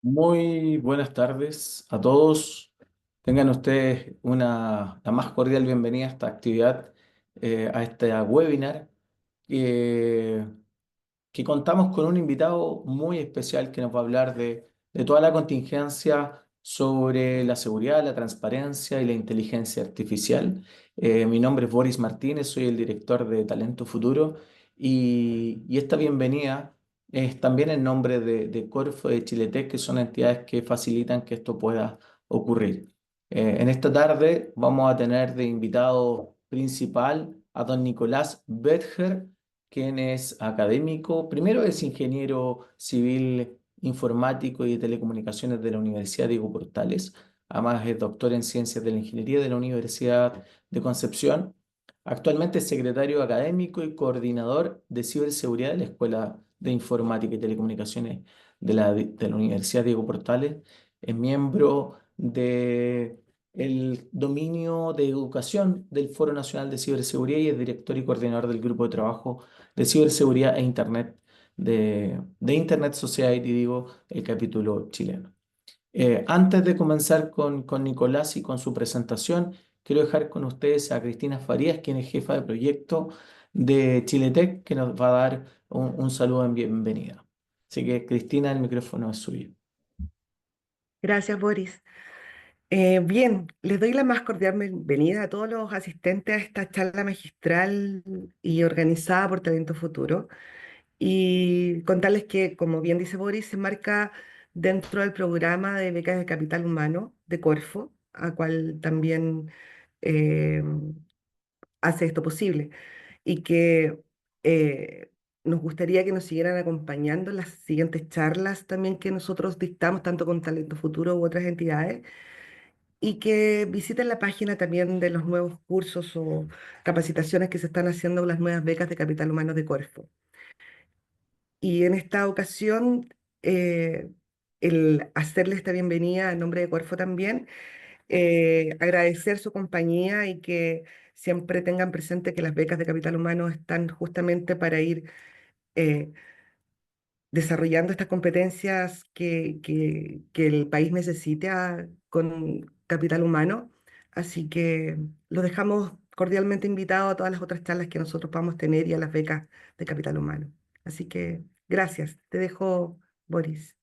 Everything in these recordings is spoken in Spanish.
Muy buenas tardes a todos. Tengan ustedes la más cordial bienvenida a esta actividad, a este webinar, que, que contamos con un invitado muy especial que nos va a hablar de toda la contingencia sobre la seguridad, la transparencia y la inteligencia artificial. Mi nombre es Boris Martínez, soy el director de Talento Futuro y esta bienvenida es también en nombre de Corfo de Chiletec, que son entidades que facilitan que esto pueda ocurrir. En esta tarde vamos a tener de invitado principal a don Nicolás Betger, quien es académico. Primero es ingeniero civil informático y de telecomunicaciones de la Universidad Diego Portales. Además es doctor en ciencias de la ingeniería de la Universidad de Concepción. Actualmente es secretario académico y coordinador de ciberseguridad de la Escuela de Informática y Telecomunicaciones de la Universidad Diego Portales. Es miembro de el dominio de educación del Foro Nacional de Ciberseguridad y es director y coordinador del grupo de trabajo de ciberseguridad e Internet de Internet Society, digo, el capítulo chileno. Antes de comenzar con Nicolás y con su presentación, quiero dejar con ustedes a Cristina Farías, quien es jefa de proyecto de Chiletec, que nos va a dar un saludo en bienvenida. Así que, Cristina, el micrófono es suyo. Gracias, Boris. Bien, les doy la más cordial bienvenida a todos los asistentes a esta charla magistral y organizada por Talento Futuro. Y contarles que, como bien dice Boris, se marca dentro del programa de becas de capital humano de Corfo, a cual también eh, hace esto posible. Y que eh, nos gustaría que nos siguieran acompañando en las siguientes charlas también que nosotros dictamos, tanto con Talento Futuro u otras entidades y que visiten la página también de los nuevos cursos o capacitaciones que se están haciendo, las nuevas becas de capital humano de Corfo. Y en esta ocasión, el hacerle esta bienvenida en nombre de Corfo también, agradecer su compañía y que siempre tengan presente que las becas de capital humano están justamente para ir eh, desarrollando estas competencias que el país necesita con capital humano. Así que lo dejamos cordialmente invitado a todas las otras charlas que nosotros podamos tener y a las becas de capital humano. Así que gracias. Te dejo, Boris.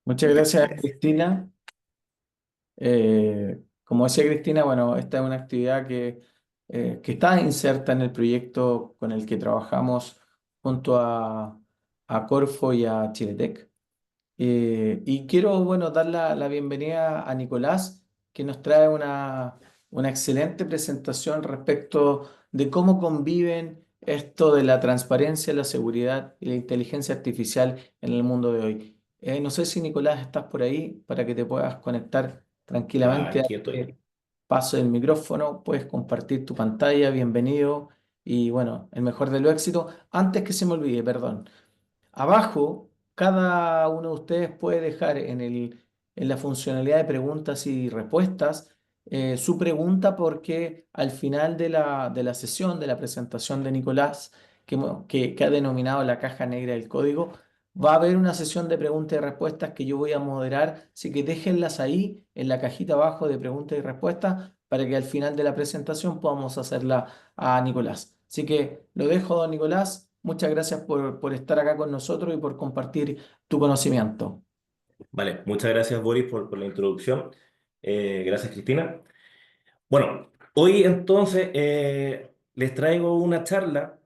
Muchas Muchas gracias, gracias. Cristina. Como decía Cristina, bueno, esta es una actividad que está inserta en el proyecto con el que trabajamos junto a Corfo y a Chiletec. Y quiero, bueno, dar la bienvenida a Nicolás, que nos trae una excelente presentación respecto de cómo conviven esto de la transparencia, la seguridad y la inteligencia artificial en el mundo de hoy. No sé si Nicolás estás por ahí para que te puedas conectar tranquilamente. Aquí estoy. Paso del micrófono, puedes compartir tu pantalla, bienvenido y bueno, el mejor de los éxitos. Antes que se me olvide, perdón. Abajo, cada uno de ustedes puede dejar en la funcionalidad de preguntas y respuestas su pregunta porque al final de la sesión, de la presentación de Nicolás, que ha denominado la caja negra del código, va a haber una sesión de preguntas y respuestas que yo voy a moderar, así que déjenlas ahí en la cajita abajo de preguntas y respuestas para que al final de la presentación podamos hacerla a Nicolás. Así que lo dejo, don Nicolás. Muchas gracias por estar acá con nosotros y por compartir tu conocimiento. Vale, muchas gracias Boris por la introducción. Gracias Cristina. Bueno, hoy entonces les traigo una charla.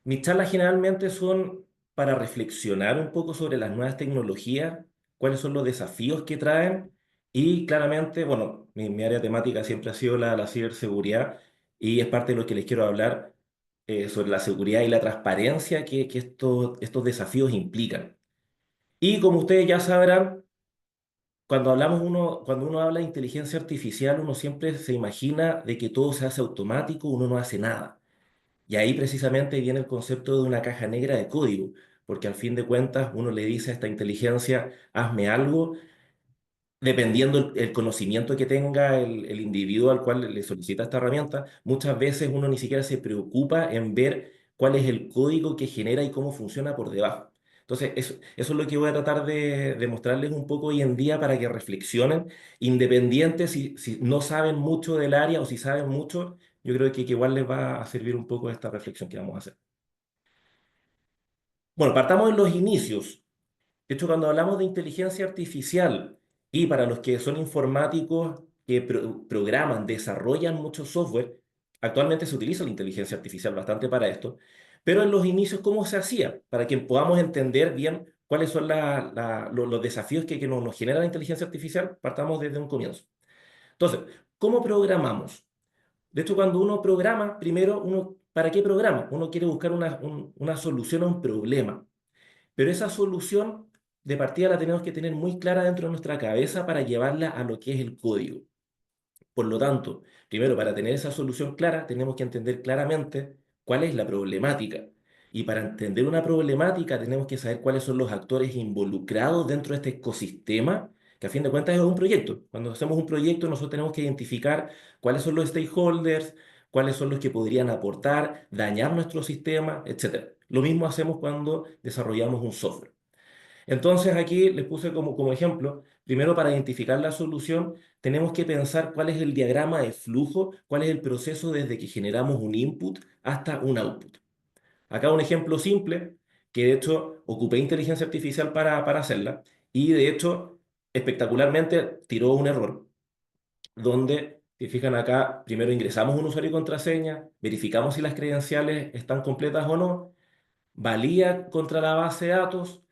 Mis charlas generalmente son para reflexionar un poco sobre las nuevas tecnologías, cuáles son los desafíos que traen y claramente, bueno, mi área temática siempre ha sido la ciberseguridad y es parte de lo que les quiero hablar sobre la seguridad y la transparencia que estos desafíos implican. Y como ustedes ya sabrán, cuando uno habla de inteligencia artificial, uno siempre se imagina de que todo se hace automático, uno no hace nada. Y ahí precisamente viene el concepto de una caja negra de código, porque al fin de cuentas uno le dice a esta inteligencia, hazme algo, dependiendo el conocimiento que tenga el individuo al cual le solicita esta herramienta, muchas veces uno ni siquiera se preocupa en ver cuál es el código que genera y cómo funciona por debajo. Entonces, eso es lo que voy a tratar de mostrarles un poco hoy en día para que reflexionen, independientes si no saben mucho del área o si saben mucho, yo creo que igual les va a servir un poco esta reflexión que vamos a hacer. Bueno, partamos en los inicios. De hecho, cuando hablamos de inteligencia artificial y para los que son informáticos que programan, desarrollan mucho software, actualmente se utiliza la inteligencia artificial bastante para esto, pero en los inicios, ¿cómo se hacía? Para que podamos entender bien cuáles son los desafíos que nos genera la inteligencia artificial, partamos desde un comienzo. Entonces, ¿cómo programamos? De hecho, cuando uno programa, primero, ¿para qué programa? Uno quiere buscar una solución a un problema. Pero esa solución de partida la tenemos que tener muy clara dentro de nuestra cabeza para llevarla a lo que es el código. Por lo tanto, primero, para tener esa solución clara, tenemos que entender claramente cuál es la problemática. Y para entender una problemática, tenemos que saber cuáles son los actores involucrados dentro de este ecosistema, que a fin de cuentas es un proyecto. Cuando hacemos un proyecto, nosotros tenemos que identificar cuáles son los stakeholders, cuáles son los que podrían aportar, dañar nuestro sistema, etc. Lo mismo hacemos cuando desarrollamos un software. Entonces aquí les puse como ejemplo, primero para identificar la solución, tenemos que pensar cuál es el diagrama de flujo, cuál es el proceso desde que generamos un input hasta un output. Acá un ejemplo simple, que de hecho ocupé inteligencia artificial para hacerla, y de hecho espectacularmente tiró un error, donde, si fijan acá, primero ingresamos un usuario y contraseña, verificamos si las credenciales están completas o no, valía contra la base de datos,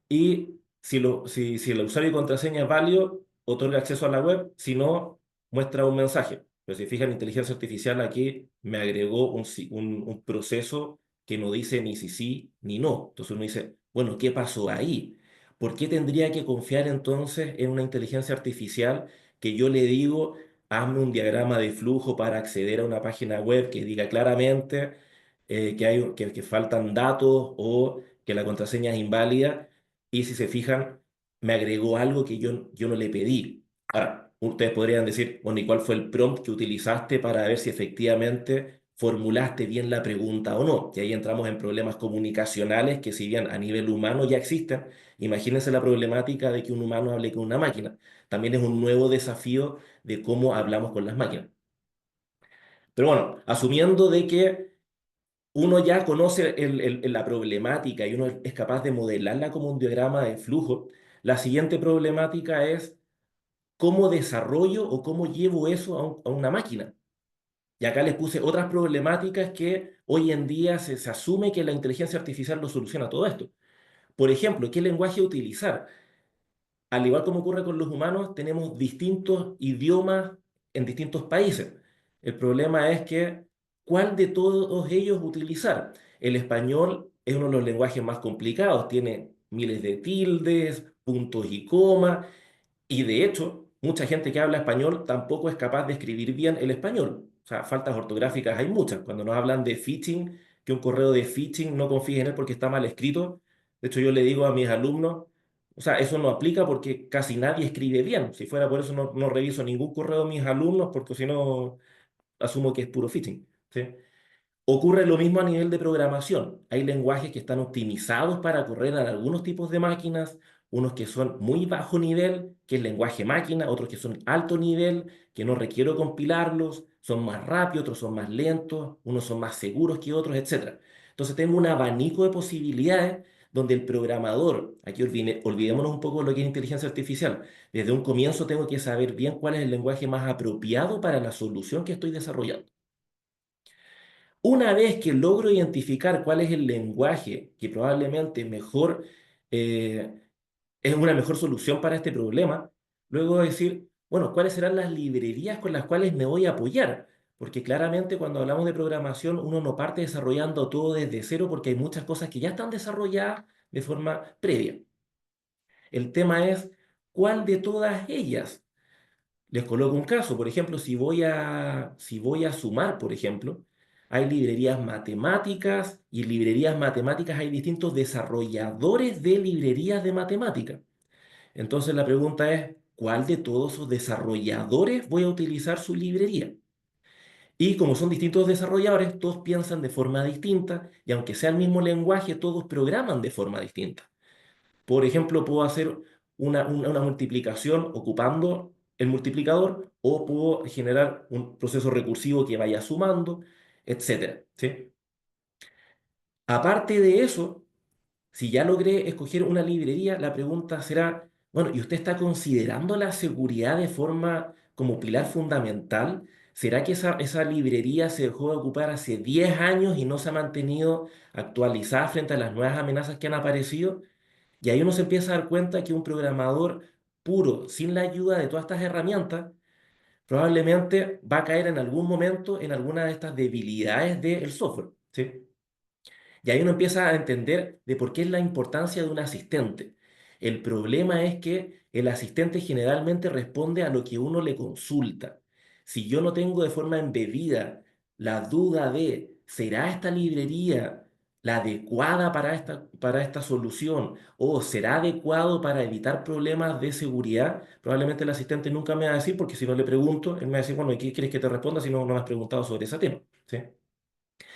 y si el usuario y contraseña es válido, otorga acceso a la web, si no, muestra un mensaje. Pero si fijan, inteligencia artificial aquí me agregó un proceso que no dice ni si sí ni no. Entonces uno dice, bueno, ¿qué pasó ahí? ¿Por qué tendría que confiar entonces en una inteligencia artificial que yo le digo, hazme un diagrama de flujo para acceder a una página web que diga claramente que faltan datos o que la contraseña es inválida? Y si se fijan, me agregó algo que yo no le pedí. Ahora, ustedes podrían decir, bueno, ¿y cuál fue el prompt que utilizaste para ver si efectivamente formulaste bien la pregunta o no? Y ahí entramos en problemas comunicacionales que si bien a nivel humano ya existen, imagínense la problemática de que un humano hable con una máquina. También es un nuevo desafío de cómo hablamos con las máquinas. Pero bueno, asumiendo de que uno ya conoce la problemática y uno es capaz de modelarla como un diagrama de flujo, la siguiente problemática es cómo desarrollo o cómo llevo eso a una máquina. Y acá les puse otras problemáticas que hoy en día se asume que la inteligencia artificial lo soluciona todo esto. Por ejemplo, ¿qué lenguaje utilizar? Al igual como ocurre con los humanos, tenemos distintos idiomas en distintos países. El problema es que, ¿cuál de todos ellos utilizar? El español es uno de los lenguajes más complicados, tiene miles de tildes, puntos y comas, y de hecho, mucha gente que habla español tampoco es capaz de escribir bien el español. O sea, faltas ortográficas hay muchas. Cuando nos hablan de phishing, que un correo de phishing no confíes en él porque está mal escrito. De hecho, yo le digo a mis alumnos, o sea, eso no aplica porque casi nadie escribe bien. Si fuera por eso, no reviso ningún correo de mis alumnos porque si no, asumo que es puro phishing. ¿Sí? Ocurre lo mismo a nivel de programación. Hay lenguajes que están optimizados para correr en algunos tipos de máquinas, unos que son muy bajo nivel, que es lenguaje máquina, otros que son alto nivel, que no requiero compilarlos, son más rápidos, otros son más lentos, unos son más seguros que otros, etc. Entonces tengo un abanico de posibilidades donde el programador, aquí olvidémonos un poco de lo que es inteligencia artificial, desde un comienzo tengo que saber bien cuál es el lenguaje más apropiado para la solución que estoy desarrollando. Una vez que logro identificar cuál es el lenguaje que probablemente eh, es una mejor solución para este problema, luego decir, bueno, ¿cuáles serán las librerías con las cuales me voy a apoyar? Porque claramente cuando hablamos de programación uno no parte desarrollando todo desde cero porque hay muchas cosas que ya están desarrolladas de forma previa. El tema es, ¿cuál de todas ellas? Les coloco un caso, por ejemplo, si voy a sumar, por ejemplo, hay librerías matemáticas y en librerías matemáticas hay distintos desarrolladores de librerías de matemáticas. Entonces la pregunta es, ¿cuál de todos esos desarrolladores voy a utilizar su librería? Y como son distintos desarrolladores, todos piensan de forma distinta y aunque sea el mismo lenguaje, todos programan de forma distinta. Por ejemplo, puedo hacer una multiplicación ocupando el multiplicador o puedo generar un proceso recursivo que vaya sumando, etcétera, ¿sí? Aparte de eso, si ya logré escoger una librería, la pregunta será, bueno, ¿y usted está considerando la seguridad de forma como pilar fundamental? ¿Será que esa librería se dejó de ocupar hace 10 años y no se ha mantenido actualizada frente a las nuevas amenazas que han aparecido? Y ahí uno se empieza a dar cuenta que un programador puro, sin la ayuda de todas estas herramientas, probablemente va a caer en algún momento en alguna de estas debilidades del software, ¿sí? Y ahí uno empieza a entender de por qué es la importancia de un asistente. El problema es que el asistente generalmente responde a lo que uno le consulta. Si yo no tengo de forma embebida la duda de, ¿será esta librería la adecuada para esta solución? ¿O será adecuado para evitar problemas de seguridad? Probablemente el asistente nunca me va a decir, porque si no le pregunto, él me va a decir, bueno, ¿y qué quieres que te responda si no me has preguntado sobre ese tema? ¿Sí?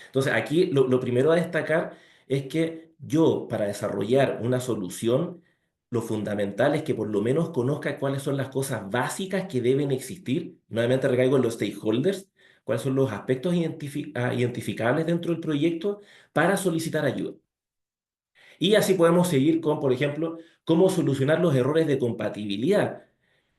Entonces, aquí lo primero a destacar es que yo, para desarrollar una solución, lo fundamental es que por lo menos conozca cuáles son las cosas básicas que deben existir. Nuevamente recaigo en los stakeholders, cuáles son los aspectos identificables dentro del proyecto para solicitar ayuda. Y así podemos seguir con, por ejemplo, cómo solucionar los errores de compatibilidad.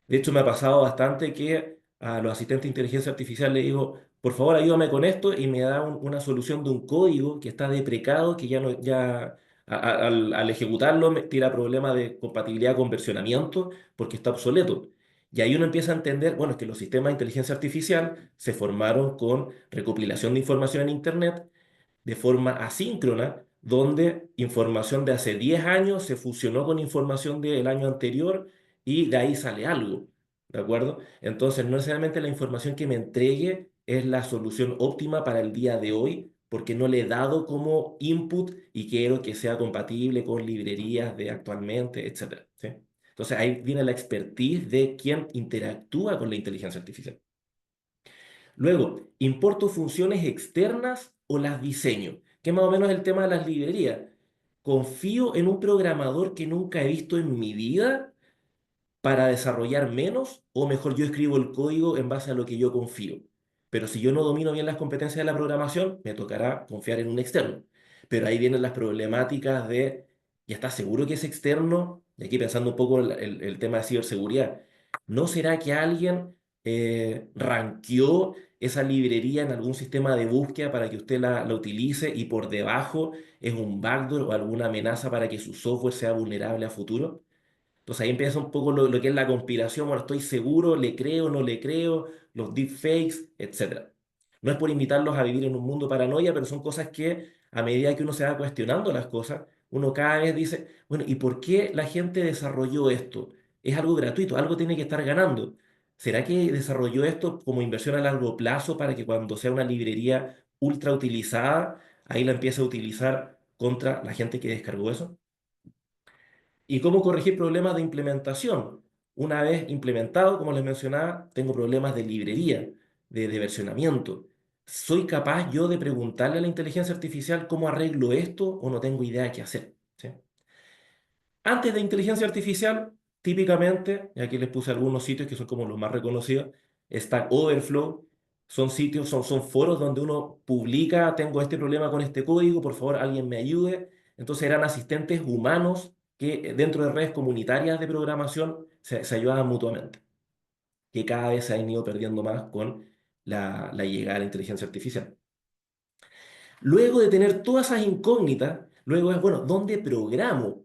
De hecho, me ha pasado bastante que a los asistentes de inteligencia artificial le digo, por favor, ayúdame con esto y me da una solución de un código que está deprecado, que ya no, ya al ejecutarlo me tira problemas de compatibilidad con versionamiento porque está obsoleto. Y ahí uno empieza a entender, bueno, es que los sistemas de inteligencia artificial se formaron con recopilación de información en Internet de forma asíncrona, donde información de hace 10 años se fusionó con información del año anterior y de ahí sale algo, ¿de acuerdo? Entonces, no necesariamente la información que me entregue es la solución óptima para el día de hoy, porque no le he dado como input y quiero que sea compatible con librerías de actualmente, etcétera, ¿sí? Entonces, ahí viene la expertise de quien interactúa con la inteligencia artificial. Luego, ¿importo funciones externas o las diseño? Que es más o menos el tema de las librerías. ¿Confío en un programador que nunca he visto en mi vida para desarrollar menos? O mejor yo escribo el código en base a lo que yo confío. Pero si yo no domino bien las competencias de la programación, me tocará confiar en un externo. Pero ahí vienen las problemáticas de, ¿ya estás seguro que es externo? Y aquí pensando un poco el tema de ciberseguridad. ¿No será que alguien ranqueó esa librería en algún sistema de búsqueda para que usted la utilice y por debajo es un backdoor o alguna amenaza para que su software sea vulnerable a futuro? Entonces ahí empieza un poco lo que es la conspiración, bueno, estoy seguro, le creo, no le creo, los deepfakes, etcétera. No es por invitarlos a vivir en un mundo paranoia, pero son cosas que a medida que uno se va cuestionando las cosas, uno cada vez dice, bueno, ¿y por qué la gente desarrolló esto? Es algo gratuito, algo tiene que estar ganando. ¿Será que desarrolló esto como inversión a largo plazo para que cuando sea una librería ultra utilizada, ahí la empiece a utilizar contra la gente que descargó eso? ¿Y cómo corregir problemas de implementación? Una vez implementado, como les mencionaba, tengo problemas de librería, de versionamiento. ¿Soy capaz yo de preguntarle a la inteligencia artificial cómo arreglo esto o no tengo idea de qué hacer? ¿Sí? Antes de inteligencia artificial, típicamente, y aquí les puse algunos sitios que son como los más reconocidos, Stack Overflow, son sitios, son foros donde uno publica, tengo este problema con este código, por favor alguien me ayude. Entonces eran asistentes humanos que dentro de redes comunitarias de programación se ayudaban mutuamente, que cada vez se han ido perdiendo más con la llegada de la inteligencia artificial. Luego de tener todas esas incógnitas, luego es, bueno, ¿dónde programo?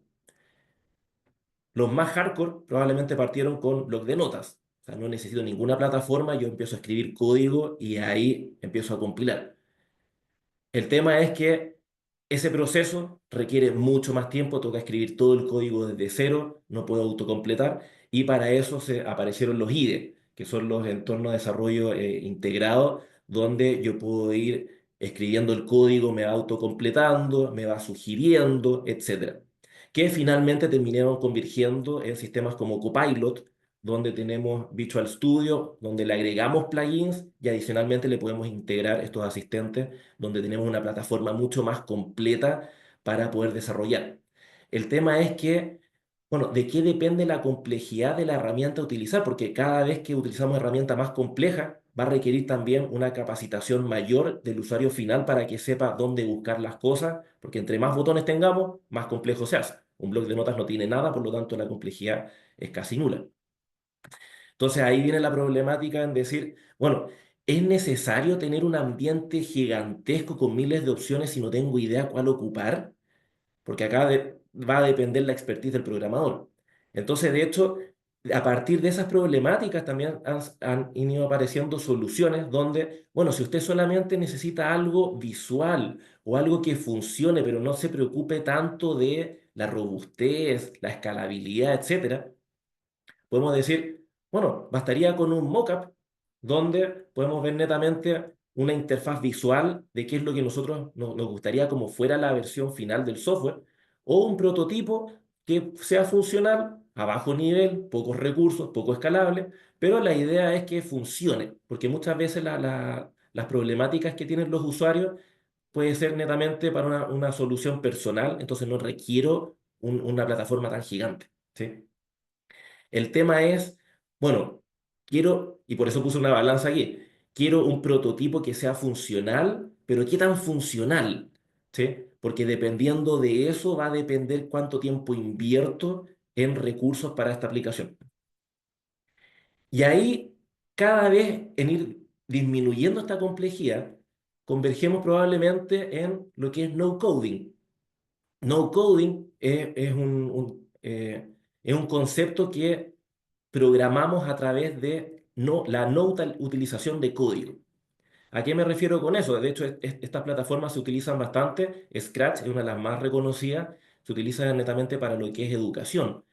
Los más hardcore probablemente partieron con bloc de notas. O sea, no necesito ninguna plataforma, yo empiezo a escribir código y ahí empiezo a compilar. El tema es que ese proceso requiere mucho más tiempo, toca escribir todo el código desde cero, no puedo autocompletar, y para eso se aparecieron los IDE, que son los entornos de desarrollo integrado, donde yo puedo ir escribiendo el código, me va autocompletando, me va sugiriendo, etcétera, que finalmente terminaron convirtiendo en sistemas como Copilot, donde tenemos Visual Studio, donde le agregamos plugins y adicionalmente le podemos integrar estos asistentes donde tenemos una plataforma mucho más completa para poder desarrollar. El tema es que Bueno, ¿de qué depende la complejidad de la herramienta a utilizar? Porque cada vez que utilizamos herramientas más complejas, va a requerir también una capacitación mayor del usuario final para que sepa dónde buscar las cosas, porque entre más botones tengamos, más complejo se hace. Un bloc de notas no tiene nada, por lo tanto la complejidad es casi nula. Entonces ahí viene la problemática en decir, bueno, ¿es necesario tener un ambiente gigantesco con miles de opciones si no tengo idea cuál ocupar? Porque va a depender la expertise del programador. Entonces, de hecho, a partir de esas problemáticas también han ido apareciendo soluciones donde, bueno, si usted solamente necesita algo visual o algo que funcione, pero no se preocupe tanto de la robustez, la escalabilidad, etcétera, podemos decir, bueno, bastaría con un mockup donde podemos ver netamente una interfaz visual de qué es lo que nosotros nos gustaría como fuera la versión final del software, o un prototipo que sea funcional, a bajo nivel, pocos recursos, poco escalable, pero la idea es que funcione, porque muchas veces las problemáticas que tienen los usuarios puede ser netamente para una solución personal, entonces no requiero una plataforma tan gigante, ¿sí? El tema es, bueno, quiero, y por eso puse una balanza aquí, quiero un prototipo que sea funcional, pero ¿qué tan funcional? ¿Sí? Porque dependiendo de eso va a depender cuánto tiempo invierto en recursos para esta aplicación. Y ahí, cada vez en ir disminuyendo esta complejidad, convergemos probablemente en lo que es no coding. No coding es un concepto que programamos a través de la no utilización de código. ¿A qué me refiero con eso? De hecho, estas plataformas se utilizan bastante. Scratch es una de las más reconocidas. Se utiliza netamente para lo que es educación.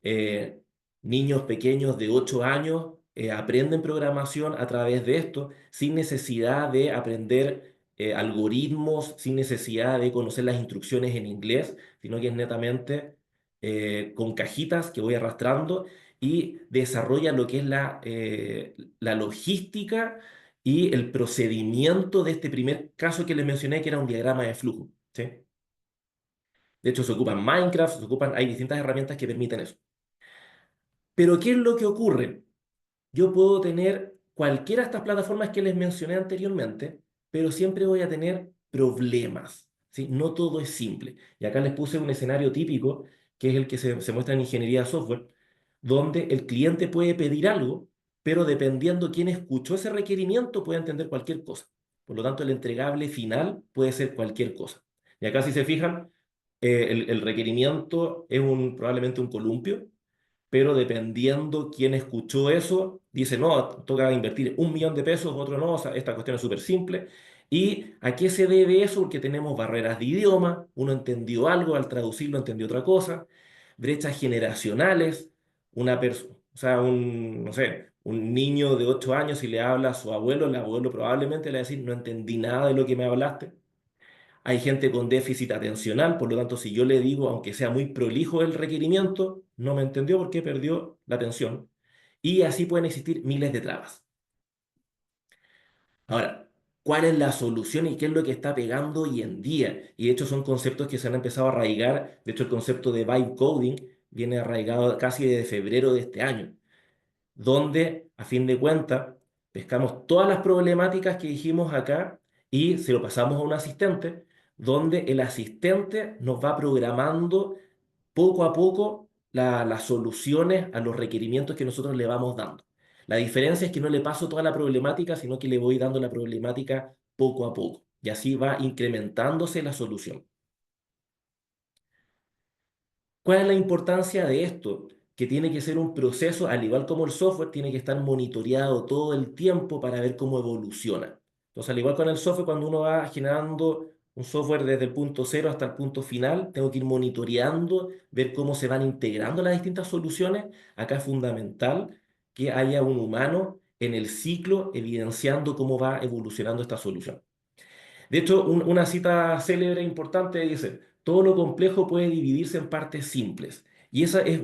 eh, Niños pequeños de 8 años aprenden programación a través de esto sin necesidad de aprender algoritmos, sin necesidad de conocer las instrucciones en inglés, sino que es netamente con cajitas que voy arrastrando y desarrolla lo que es la logística y el procedimiento de este primer caso que les mencioné, que era un diagrama de flujo, ¿sí? De hecho, se ocupan Minecraft, hay distintas herramientas que permiten eso. Pero ¿qué es lo que ocurre? Yo puedo tener cualquiera de estas plataformas que les mencioné anteriormente, pero siempre voy a tener problemas, ¿sí? No todo es simple. Y acá les puse un escenario típico, que es el que se muestra en ingeniería de software, donde el cliente puede pedir algo, pero dependiendo quién escuchó ese requerimiento, puede entender cualquier cosa. Por lo tanto, el entregable final puede ser cualquier cosa. Y acá, si se fijan, el requerimiento es probablemente un columpio, pero dependiendo quién escuchó eso, dice, no, toca invertir 1 millón de pesos, otro no, o sea, esta cuestión es súper simple. ¿Y a qué se debe eso? Porque tenemos barreras de idioma, uno entendió algo, al traducirlo entendió otra cosa, brechas generacionales, o sea, no sé, un niño de 8 años, si le habla a su abuelo, el abuelo probablemente le va a decir, no entendí nada de lo que me hablaste. Hay gente con déficit atencional, por lo tanto, si yo le digo, aunque sea muy prolijo el requerimiento, no me entendió porque perdió la atención. Y así pueden existir miles de trabas. Ahora, ¿cuál es la solución y qué es lo que está pegando hoy en día? Y de hecho son conceptos que se han empezado a arraigar. De hecho, el concepto de vibe coding viene arraigado casi desde febrero de este año, donde, a fin de cuentas, pescamos todas las problemáticas que dijimos acá y se lo pasamos a un asistente, donde el asistente nos va programando poco a poco las soluciones a los requerimientos que nosotros le vamos dando. La diferencia es que no le paso toda la problemática, sino que le voy dando la problemática poco a poco. Y así va incrementándose la solución. ¿Cuál es la importancia de esto? Que tiene que ser un proceso, al igual como el software, tiene que estar monitoreado todo el tiempo para ver cómo evoluciona. Entonces, al igual con el software, cuando uno va generando un software desde el punto cero hasta el punto final, tengo que ir monitoreando, ver cómo se van integrando las distintas soluciones. Acá es fundamental que haya un humano en el ciclo evidenciando cómo va evolucionando esta solución. De hecho, una cita célebre e importante dice, todo lo complejo puede dividirse en partes simples. Y esa es,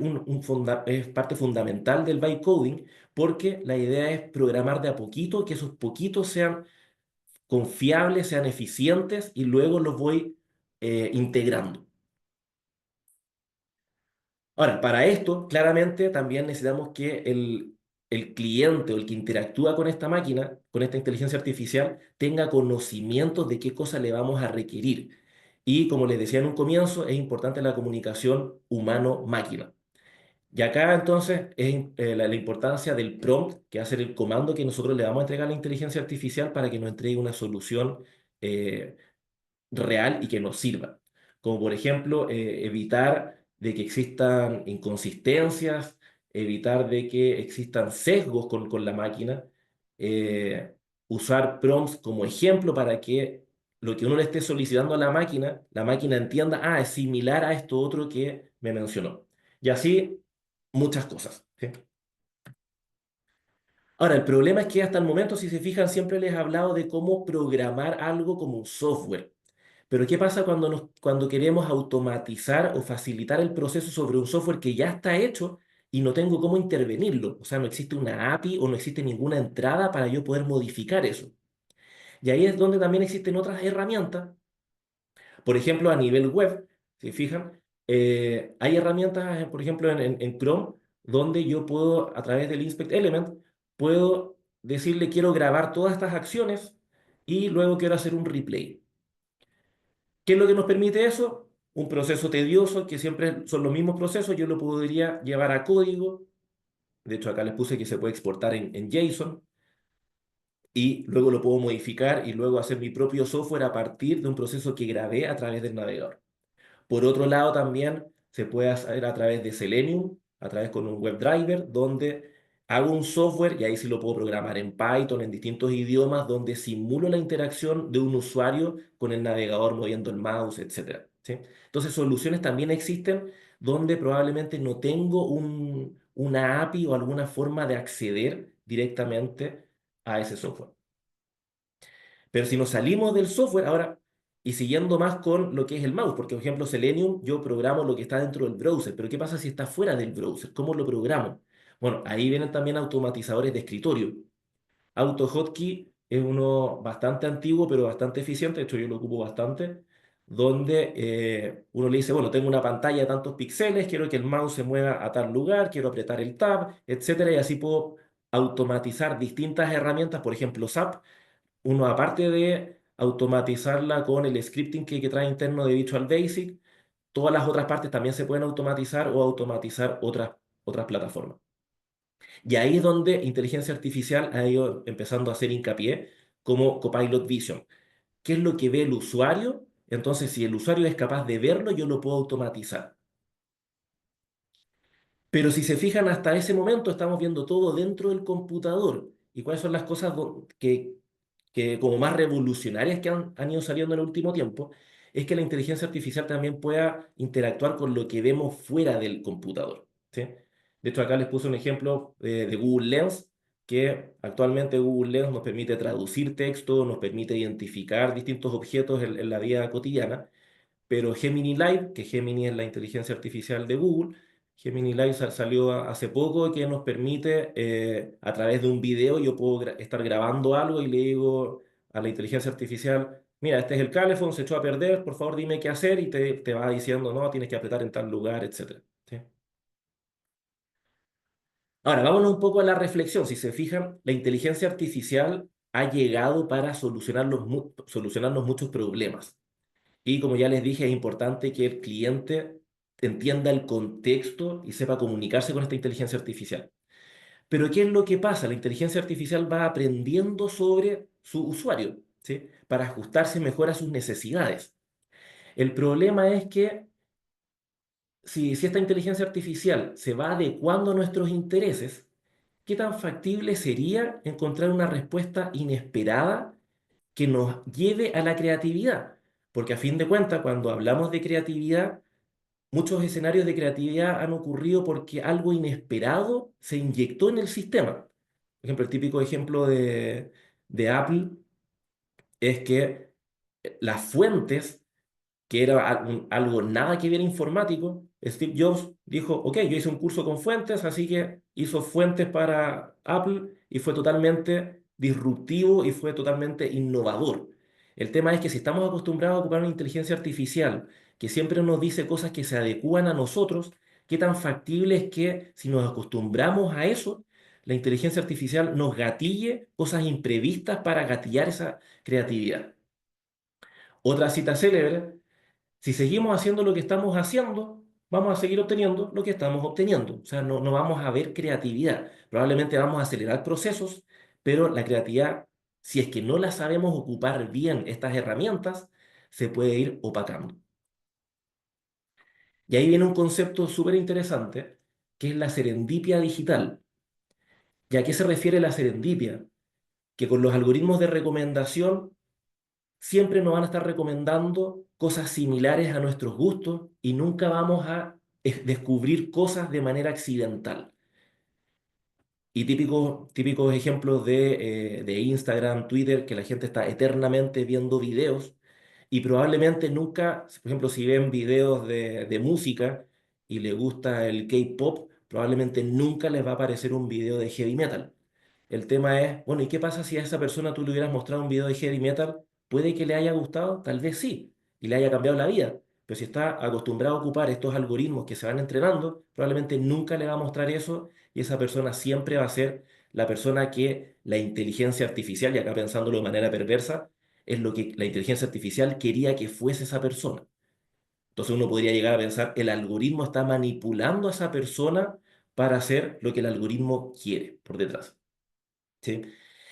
es parte fundamental del bytecoding coding, porque la idea es programar de a poquito, que esos poquitos sean confiables, sean eficientes y luego los voy integrando. Ahora, para esto, claramente también necesitamos que el cliente o el que interactúa con esta máquina, con esta inteligencia artificial, tenga conocimiento de qué cosa le vamos a requerir. Y como les decía en un comienzo, es importante la comunicación humano-máquina. Y acá entonces es la importancia del prompt, que va a ser el comando que nosotros le vamos a entregar a la inteligencia artificial para que nos entregue una solución eh, real y que nos sirva. Como por ejemplo, evitar de que existan inconsistencias, evitar de que existan sesgos con la máquina, eh, usar prompts como ejemplo para que lo que uno le esté solicitando a la máquina entienda, ah, es similar a esto otro que me mencionó. Y así muchas cosas. ¿Sí? Ahora, el problema es que hasta el momento, si se fijan, siempre les he hablado de cómo programar algo como un software. Pero ¿qué pasa cuando queremos automatizar o facilitar el proceso sobre un software que ya está hecho y no tengo cómo intervenirlo? O sea, no existe una API o no existe ninguna entrada para yo poder modificar eso. Y ahí es donde también existen otras herramientas. Por ejemplo, a nivel web, si fijan, hay herramientas, por ejemplo, en Chrome, donde yo puedo, a través del Inspect Element, puedo decirle quiero grabar todas estas acciones y luego quiero hacer un replay. ¿Qué es lo que nos permite eso? Un proceso tedioso, que siempre son los mismos procesos, yo lo podría llevar a código. De hecho, acá les puse que se puede exportar en JSON y luego lo puedo modificar y luego hacer mi propio software a partir de un proceso que grabé a través del navegador. Por otro lado, también se puede hacer a través de Selenium, a través con un WebDriver, donde hago un software y ahí sí lo puedo programar en Python, en distintos idiomas, donde simulo la interacción de un usuario con el navegador moviendo el mouse, etcétera. ¿Sí? Entonces, soluciones también existen donde probablemente no tengo una API o alguna forma de acceder directamente a ese software. Pero si nos salimos del software ahora y siguiendo más con lo que es el mouse, porque por ejemplo Selenium yo programo lo que está dentro del browser, pero ¿qué pasa si está fuera del browser? ¿Cómo lo programo? Bueno, ahí vienen también automatizadores de escritorio. AutoHotkey es uno bastante antiguo, pero bastante eficiente, de hecho yo lo ocupo bastante, donde uno le dice, bueno, tengo una pantalla de tantos píxeles, quiero que el mouse se mueva a tal lugar, quiero apretar el tab, etcétera, y así puedo automatizar distintas herramientas, por ejemplo SAP, uno aparte de automatizarla con el scripting que trae interno de Visual Basic, todas las otras partes también se pueden automatizar o automatizar otras plataformas. Y ahí es donde inteligencia artificial ha ido empezando a hacer hincapié como Copilot Vision. ¿Qué es lo que ve el usuario? Entonces, si el usuario es capaz de verlo, yo lo puedo automatizar. Pero si se fijan, hasta ese momento estamos viendo todo dentro del computador. ¿Y cuáles son las cosas que como más revolucionarias que han ido saliendo en el último tiempo? Es que la inteligencia artificial también pueda interactuar con lo que vemos fuera del computador. ¿Sí? De hecho, acá les puse un ejemplo de Google Lens, que actualmente Google Lens nos permite traducir texto, nos permite identificar distintos objetos en la vida cotidiana, pero Gemini Live, que Gemini es la inteligencia artificial de Google, Gemini Live salió hace poco que nos permite, a través de un video, yo puedo estar grabando algo y le digo a la inteligencia artificial, mira, este es el calefón, se echó a perder, por favor dime qué hacer y te va diciendo, no, tienes que apretar en tal lugar, etcétera. ¿Sí? Ahora, vámonos un poco a la reflexión. Si se fijan, la inteligencia artificial ha llegado para solucionarnos muchos problemas. Y como ya les dije, es importante que el cliente entienda el contexto y sepa comunicarse con esta inteligencia artificial. Pero ¿qué es lo que pasa? La inteligencia artificial va aprendiendo sobre su usuario, ¿sí? Para ajustarse mejor a sus necesidades. El problema es que si esta inteligencia artificial se va adecuando a nuestros intereses, ¿qué tan factible sería encontrar una respuesta inesperada que nos lleve a la creatividad? Porque a fin de cuentas, cuando hablamos de creatividad, muchos escenarios de creatividad han ocurrido porque algo inesperado se inyectó en el sistema. Por ejemplo, el típico ejemplo de Apple es que las fuentes, que era algo nada que ver informático, Steve Jobs dijo, ok, yo hice un curso con fuentes, así que hizo fuentes para Apple y fue totalmente disruptivo y fue totalmente innovador. El tema es que si estamos acostumbrados a ocupar una inteligencia artificial que siempre nos dice cosas que se adecúan a nosotros, qué tan factible es que si nos acostumbramos a eso, la inteligencia artificial nos gatille cosas imprevistas para gatillar esa creatividad. Otra cita célebre: si seguimos haciendo lo que estamos haciendo, vamos a seguir obteniendo lo que estamos obteniendo. O sea, no vamos a ver creatividad. Probablemente vamos a acelerar procesos, pero la creatividad, si es que no la sabemos ocupar bien estas herramientas, se puede ir opacando. Y ahí viene un concepto súper interesante, que es la serendipia digital. ¿Y a qué se refiere la serendipia? Que con los algoritmos de recomendación siempre nos van a estar recomendando cosas similares a nuestros gustos y nunca vamos a descubrir cosas de manera accidental. Y típicos ejemplos de Instagram, Twitter, que la gente está eternamente viendo videos y probablemente nunca, por ejemplo, si ven videos de música y les gusta el K-pop, probablemente nunca les va a aparecer un video de heavy metal. El tema es, bueno, ¿y qué pasa si a esa persona tú le hubieras mostrado un video de heavy metal? Puede que le haya gustado, tal vez sí, y le haya cambiado la vida. Pero si está acostumbrado a ocupar estos algoritmos que se van entrenando, probablemente nunca le va a mostrar eso y esa persona siempre va a ser la persona que la inteligencia artificial, y acá pensándolo de manera perversa, es lo que la inteligencia artificial quería que fuese esa persona. Entonces uno podría llegar a pensar, el algoritmo está manipulando a esa persona para hacer lo que el algoritmo quiere por detrás. ¿Sí?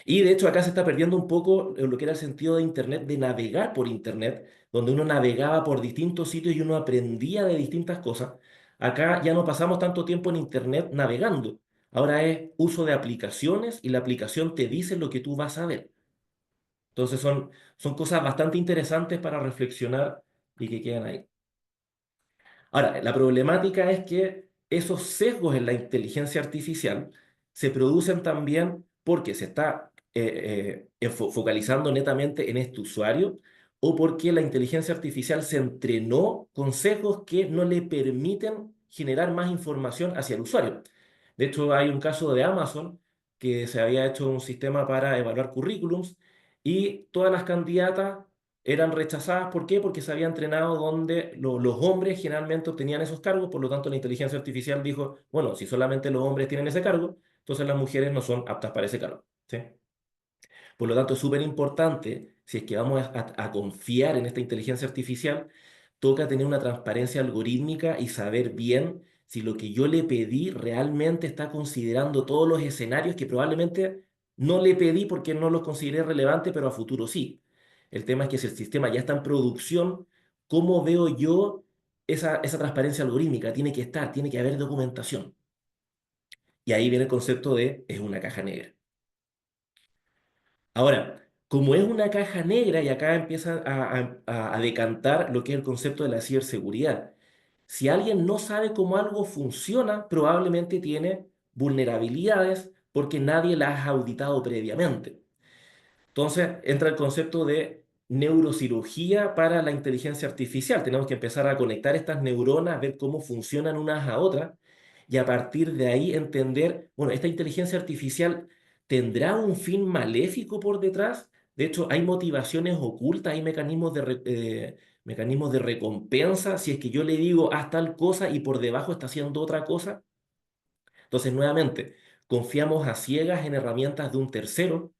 Y de hecho acá se está perdiendo un poco lo que era el sentido de Internet, de navegar por Internet, donde uno navegaba por distintos sitios y uno aprendía de distintas cosas. Acá ya no pasamos tanto tiempo en Internet navegando. Ahora es uso de aplicaciones y la aplicación te dice lo que tú vas a ver. Entonces son cosas bastante interesantes para reflexionar y que quedan ahí. Ahora, la problemática es que esos sesgos en la inteligencia artificial se producen también porque se está focalizando netamente en este usuario o porque la inteligencia artificial se entrenó con sesgos que no le permiten generar más información hacia el usuario. De hecho, hay un caso de Amazon que se había hecho un sistema para evaluar currículums y todas las candidatas eran rechazadas. ¿Por qué? Porque se había entrenado donde los hombres generalmente obtenían esos cargos, por lo tanto la inteligencia artificial dijo, bueno, si solamente los hombres tienen ese cargo, entonces las mujeres no son aptas para ese cargo. ¿Sí? Por lo tanto, es súper importante, si es que vamos a confiar en esta inteligencia artificial, toca tener una transparencia algorítmica y saber bien si lo que yo le pedí realmente está considerando todos los escenarios que probablemente no le pedí porque no los consideré relevantes, pero a futuro sí. El tema es que si el sistema ya está en producción, ¿cómo veo yo esa transparencia algorítmica? Tiene que estar, tiene que haber documentación. Y ahí viene el concepto de es una caja negra. Ahora, como es una caja negra, y acá empieza a decantar lo que es el concepto de la ciberseguridad. Si alguien no sabe cómo algo funciona, probablemente tiene vulnerabilidades porque nadie las ha auditado previamente. Entonces entra el concepto de neurocirugía para la inteligencia artificial. Tenemos que empezar a conectar estas neuronas, ver cómo funcionan unas a otras y a partir de ahí entender, bueno, esta inteligencia artificial tendrá un fin maléfico por detrás. De hecho, hay motivaciones ocultas, hay mecanismos de recompensa. Si es que yo le digo haz tal cosa y por debajo está haciendo otra cosa. Entonces, nuevamente, confiamos a ciegas en herramientas de un tercero.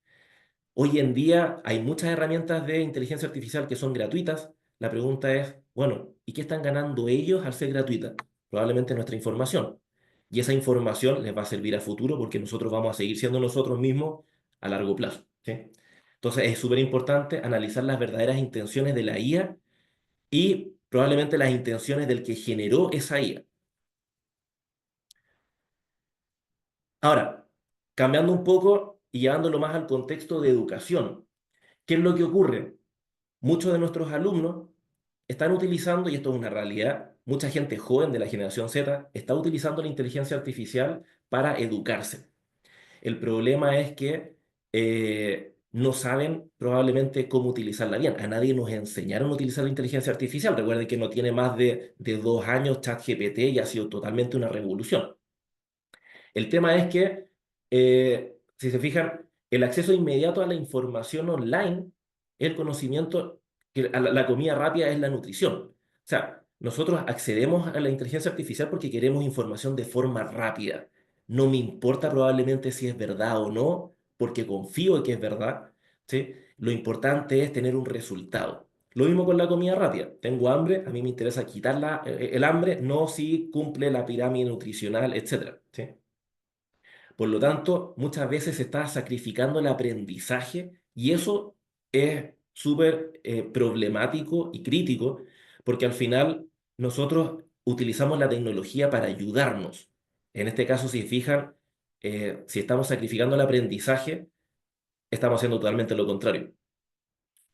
Hoy en día hay muchas herramientas de inteligencia artificial que son gratuitas. La pregunta es, bueno, ¿y qué están ganando ellos al ser gratuita? Probablemente nuestra información. Y esa información les va a servir a futuro porque nosotros vamos a seguir siendo nosotros mismos a largo plazo. ¿Sí? Entonces es súper importante analizar las verdaderas intenciones de la IA y probablemente las intenciones del que generó esa IA. Ahora, cambiando un poco y llevándolo más al contexto de educación, ¿qué es lo que ocurre? Muchos de nuestros alumnos están utilizando, y esto es una realidad, mucha gente joven de la generación Z está utilizando la inteligencia artificial para educarse. El problema es que no saben probablemente cómo utilizarla bien. A nadie nos enseñaron a utilizar la inteligencia artificial. Recuerden que no tiene más de 2 años ChatGPT y ha sido totalmente una revolución. El tema es que, si se fijan, el acceso inmediato a la información online, el conocimiento, que la comida rápida es la nutrición. O sea, nosotros accedemos a la inteligencia artificial porque queremos información de forma rápida. No me importa probablemente si es verdad o no, porque confío en que es verdad, ¿sí? Lo importante es tener un resultado. Lo mismo con la comida rápida. Tengo hambre, a mí me interesa quitar el hambre, no si cumple la pirámide nutricional, etcétera, ¿sí? Por lo tanto, muchas veces se está sacrificando el aprendizaje y eso es súper problemático y crítico porque al final nosotros utilizamos la tecnología para ayudarnos. En este caso, si fijan, si estamos sacrificando el aprendizaje, estamos haciendo totalmente lo contrario.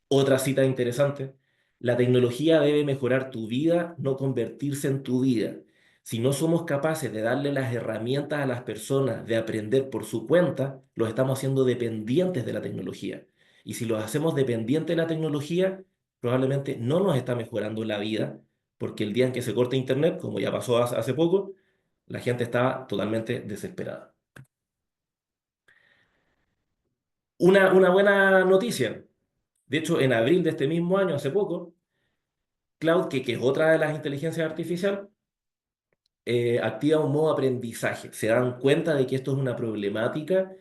Otra cita interesante, la tecnología debe mejorar tu vida, no convertirse en tu vida. Si no somos capaces de darle las herramientas a las personas de aprender por su cuenta, los estamos haciendo dependientes de la tecnología. Y si los hacemos dependientes de la tecnología, probablemente no nos está mejorando la vida, porque el día en que se corte Internet, como ya pasó hace poco, la gente estaba totalmente desesperada. Una buena noticia. De hecho, en abril de este mismo año, hace poco, Cloud, que es otra de las inteligencias artificiales, activa un modo aprendizaje. Se dan cuenta de que esto es una problemática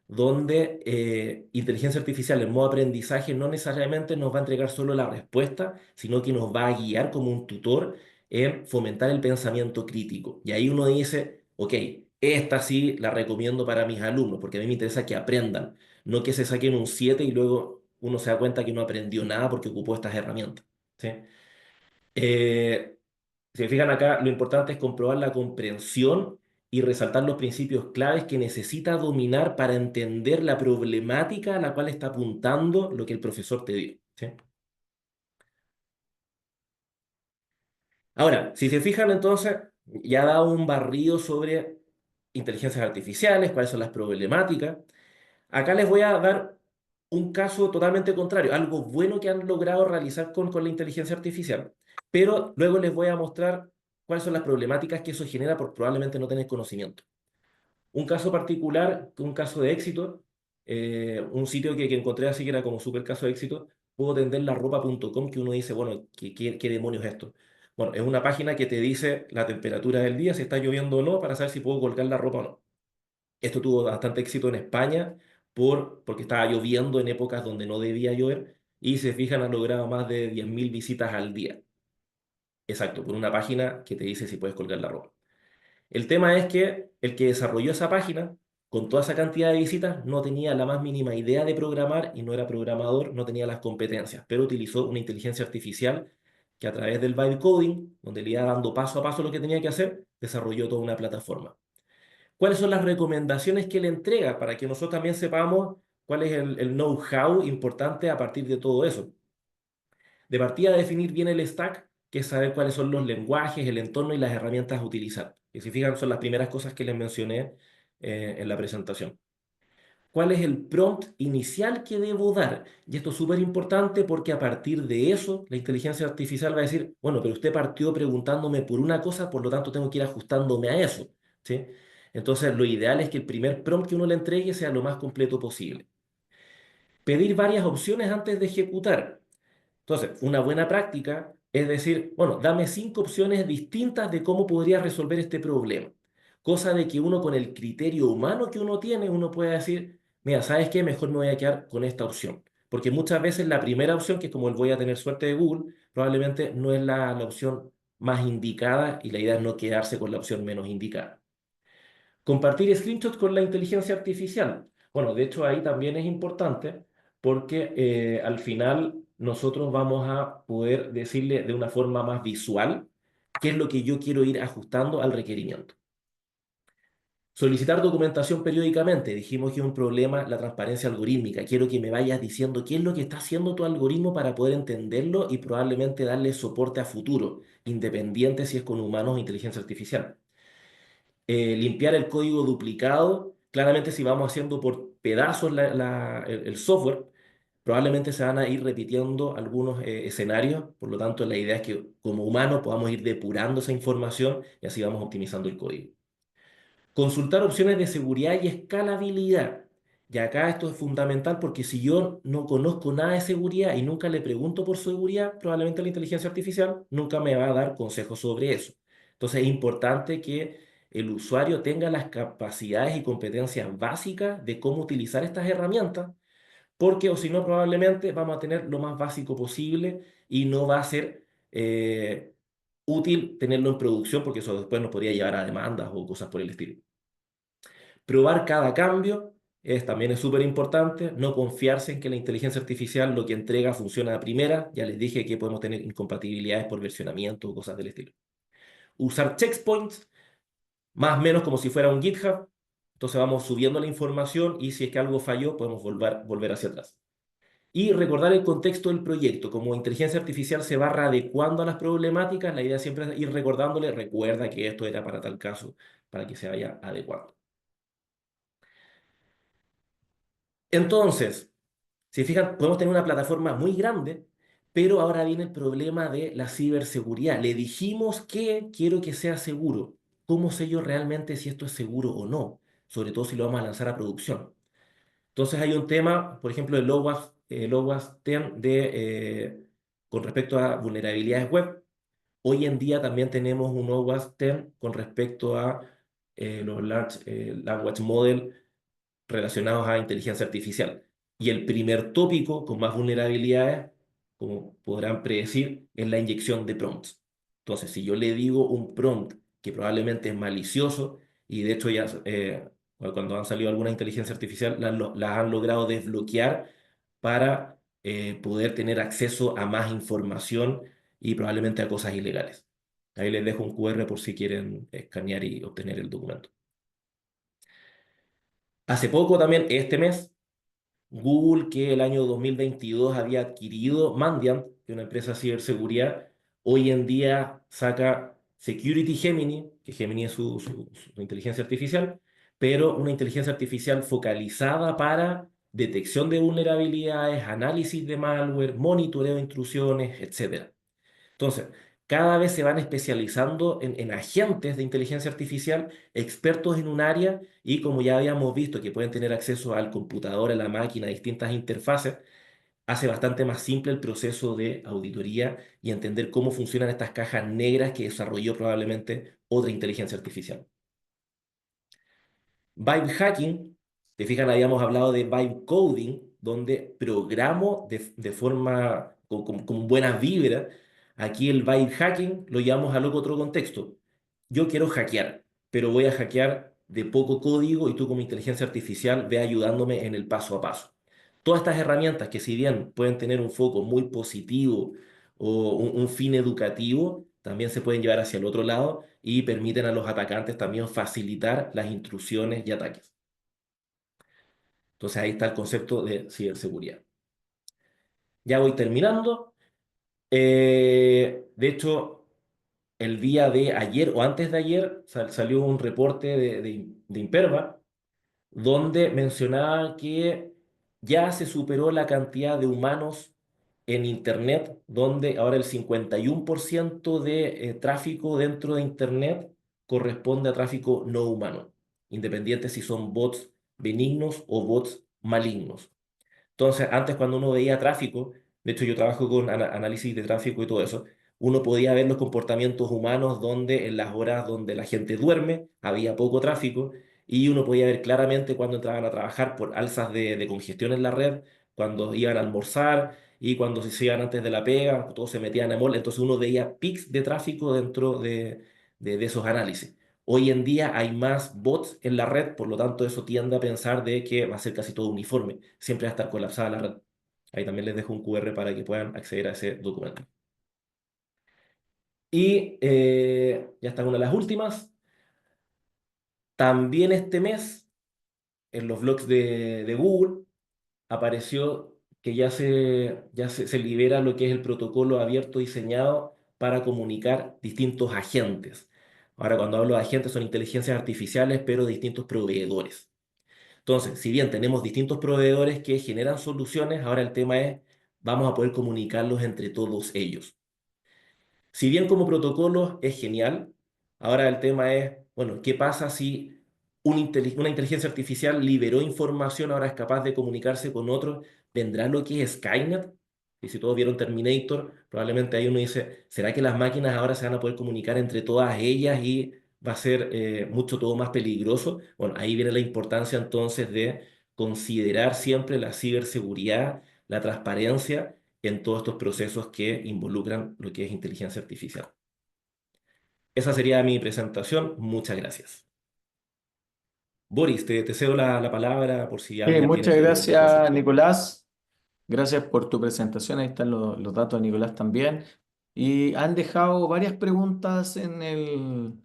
donde inteligencia artificial en modo aprendizaje no necesariamente nos va a entregar solo la respuesta, sino que nos va a guiar como un tutor en fomentar el pensamiento crítico. Y ahí uno dice, ok, esta sí la recomiendo para mis alumnos, porque a mí me interesa que aprendan, no que se saquen un 7 y luego uno se da cuenta que no aprendió nada porque ocupó estas herramientas. ¿Sí? Eh, si se fijan acá, lo importante es comprobar la comprensión y resaltar los principios claves que necesita dominar para entender la problemática a la cual está apuntando lo que el profesor te dio. ¿Sí? Ahora, si se fijan entonces, ya ha dado un barrido sobre inteligencias artificiales, cuáles son las problemáticas. Acá les voy a dar un caso totalmente contrario, algo bueno que han logrado realizar con la inteligencia artificial, pero luego les voy a mostrar cuáles son las problemáticas que eso genera por probablemente no tener conocimiento. Un caso particular, un caso de éxito, un sitio que encontré así que era como súper caso de éxito, puedo tender la ropa.com, que uno dice, bueno, ¿qué demonios es esto? Bueno, es una página que te dice la temperatura del día, si está lloviendo o no, para saber si puedo colgar la ropa o no. Esto tuvo bastante éxito en España porque estaba lloviendo en épocas donde no debía llover y se fijan, han logrado más de 10.000 visitas al día. Exacto, por una página que te dice si puedes colgar la ropa. El tema es que el que desarrolló esa página, con toda esa cantidad de visitas, no tenía la más mínima idea de programar y no era programador, no tenía las competencias, pero utilizó una inteligencia artificial que a través del vibe coding, donde le iba dando paso a paso lo que tenía que hacer, desarrolló toda una plataforma. ¿Cuáles son las recomendaciones que le entrega para que nosotros también sepamos cuál es el know-how importante a partir de todo eso? De partida, definir bien el stack, que es saber cuáles son los lenguajes, el entorno y las herramientas a utilizar. Y si fijan, son las primeras cosas que les mencioné en la presentación. ¿Cuál es el prompt inicial que debo dar? Y esto es súper importante porque a partir de eso, la inteligencia artificial va a decir, bueno, pero usted partió preguntándome por una cosa, por lo tanto tengo que ir ajustándome a eso. ¿Sí? Entonces, lo ideal es que el primer prompt que uno le entregue sea lo más completo posible. Pedir varias opciones antes de ejecutar. Entonces, una buena práctica es decir, bueno, dame 5 opciones distintas de cómo podría resolver este problema. Cosa de que uno con el criterio humano que uno tiene, uno puede decir, mira, ¿sabes qué? Mejor me voy a quedar con esta opción. Porque muchas veces la primera opción, que es como el voy a tener suerte de Google, probablemente no es la opción más indicada y la idea es no quedarse con la opción menos indicada. Compartir screenshots con la inteligencia artificial. Bueno, de hecho ahí también es importante porque al final nosotros vamos a poder decirle de una forma más visual qué es lo que yo quiero ir ajustando al requerimiento. Solicitar documentación periódicamente. Dijimos que es un problema la transparencia algorítmica. Quiero que me vayas diciendo qué es lo que está haciendo tu algoritmo para poder entenderlo y probablemente darle soporte a futuro, independiente si es con humanos o inteligencia artificial. Limpiar el código duplicado. Claramente si vamos haciendo por pedazos el software, probablemente se van a ir repitiendo algunos escenarios, por lo tanto la idea es que como humanos podamos ir depurando esa información y así vamos optimizando el código. Consultar opciones de seguridad y escalabilidad. Y acá esto es fundamental porque si yo no conozco nada de seguridad y nunca le pregunto por seguridad, probablemente la inteligencia artificial nunca me va a dar consejos sobre eso. Entonces es importante que el usuario tenga las capacidades y competencias básicas de cómo utilizar estas herramientas, porque o si no, probablemente vamos a tener lo más básico posible y no va a ser útil tenerlo en producción porque eso después nos podría llevar a demandas o cosas por el estilo. Probar cada cambio también es súper importante, no confiarse en que la inteligencia artificial lo que entrega funciona a primera, ya les dije que podemos tener incompatibilidades por versionamiento o cosas del estilo. Usar checkpoints, más o menos como si fuera un GitHub, entonces vamos subiendo la información y si es que algo falló podemos volver hacia atrás. Y recordar el contexto del proyecto, como inteligencia artificial se va readecuando a las problemáticas, la idea siempre es ir recordándole, recuerda que esto era para tal caso, para que se vaya adecuando. Entonces, si fijan, podemos tener una plataforma muy grande, pero ahora viene el problema de la ciberseguridad. Le dijimos que quiero que sea seguro. ¿Cómo sé yo realmente si esto es seguro o no? Sobre todo si lo vamos a lanzar a producción. Entonces hay un tema, por ejemplo, el LOWASP 10 con respecto a vulnerabilidades web. Hoy en día también tenemos un LOWASP 10 con respecto a los Large Language Model relacionados a inteligencia artificial. Y el primer tópico con más vulnerabilidades, como podrán predecir, es la inyección de prompts. Entonces, si yo le digo un prompt que probablemente es malicioso, y de hecho ya cuando han salido alguna inteligencia artificial, las han logrado desbloquear para poder tener acceso a más información y probablemente a cosas ilegales. Ahí les dejo un QR por si quieren escanear y obtener el documento. Hace poco también, este mes, Google, que el año 2022 había adquirido Mandiant, que es una empresa de ciberseguridad, hoy en día saca Security Gemini, que Gemini es su inteligencia artificial, pero una inteligencia artificial focalizada para detección de vulnerabilidades, análisis de malware, monitoreo de intrusiones, etcétera. Entonces, cada vez se van especializando en agentes de inteligencia artificial, expertos en un área y como ya habíamos visto que pueden tener acceso al computador, a la máquina, a distintas interfaces, hace bastante más simple el proceso de auditoría y entender cómo funcionan estas cajas negras que desarrolló probablemente otra inteligencia artificial. Vibe hacking, te fijas, habíamos hablado de vibe coding, donde programo de forma con buenas vibras. Aquí el vibe hacking lo llevamos a otro contexto. Yo quiero hackear, pero voy a hackear de poco código y tú como inteligencia artificial ve ayudándome en el paso a paso. Todas estas herramientas que si bien pueden tener un foco muy positivo o un fin educativo, también se pueden llevar hacia el otro lado y permiten a los atacantes también facilitar las intrusiones y ataques. Entonces ahí está el concepto de ciberseguridad. Ya voy terminando. De hecho, el día de ayer o antes de ayer salió un reporte de Imperva donde mencionaba que ya se superó la cantidad de humanos en Internet, donde ahora el 51% de tráfico dentro de Internet corresponde a tráfico no humano, independiente si son bots benignos o bots malignos. Entonces, antes cuando uno veía tráfico, de hecho yo trabajo con análisis de tráfico y todo eso, uno podía ver los comportamientos humanos donde en las horas donde la gente duerme había poco tráfico y uno podía ver claramente cuando entraban a trabajar por alzas de congestión en la red, cuando iban a almorzar y cuando se iban antes de la pega, todos se metían a mall, entonces uno veía pics de tráfico dentro de esos análisis. Hoy en día hay más bots en la red, por lo tanto eso tiende a pensar de que va a ser casi todo uniforme, siempre va a estar colapsada la red. Ahí también les dejo un QR para que puedan acceder a ese documento. Y ya está una de las últimas. También este mes, en los blogs de Google, apareció que se libera lo que es el protocolo abierto diseñado para comunicar distintos agentes. Ahora, cuando hablo de agentes, son inteligencias artificiales, pero de distintos proveedores. Entonces, si bien tenemos distintos proveedores que generan soluciones, ahora el tema es, vamos a poder comunicarlos entre todos ellos. Si bien como protocolo es genial, ahora el tema es, bueno, ¿qué pasa si una inteligencia artificial liberó información, ahora es capaz de comunicarse con otros. ¿Vendrá lo que es Skynet? Y si todos vieron Terminator, probablemente ahí uno dice, ¿será que las máquinas ahora se van a poder comunicar entre todas ellas y va a ser mucho todo más peligroso? Bueno, ahí viene la importancia entonces de considerar siempre la ciberseguridad, la transparencia en todos estos procesos que involucran lo que es inteligencia artificial. Esa sería mi presentación. Muchas gracias. Boris, te cedo la palabra por si alguien tiene Muchas alguna gracias, consulta. Nicolás. Gracias por tu presentación. Ahí están los datos de Nicolás también. Y han dejado varias preguntas en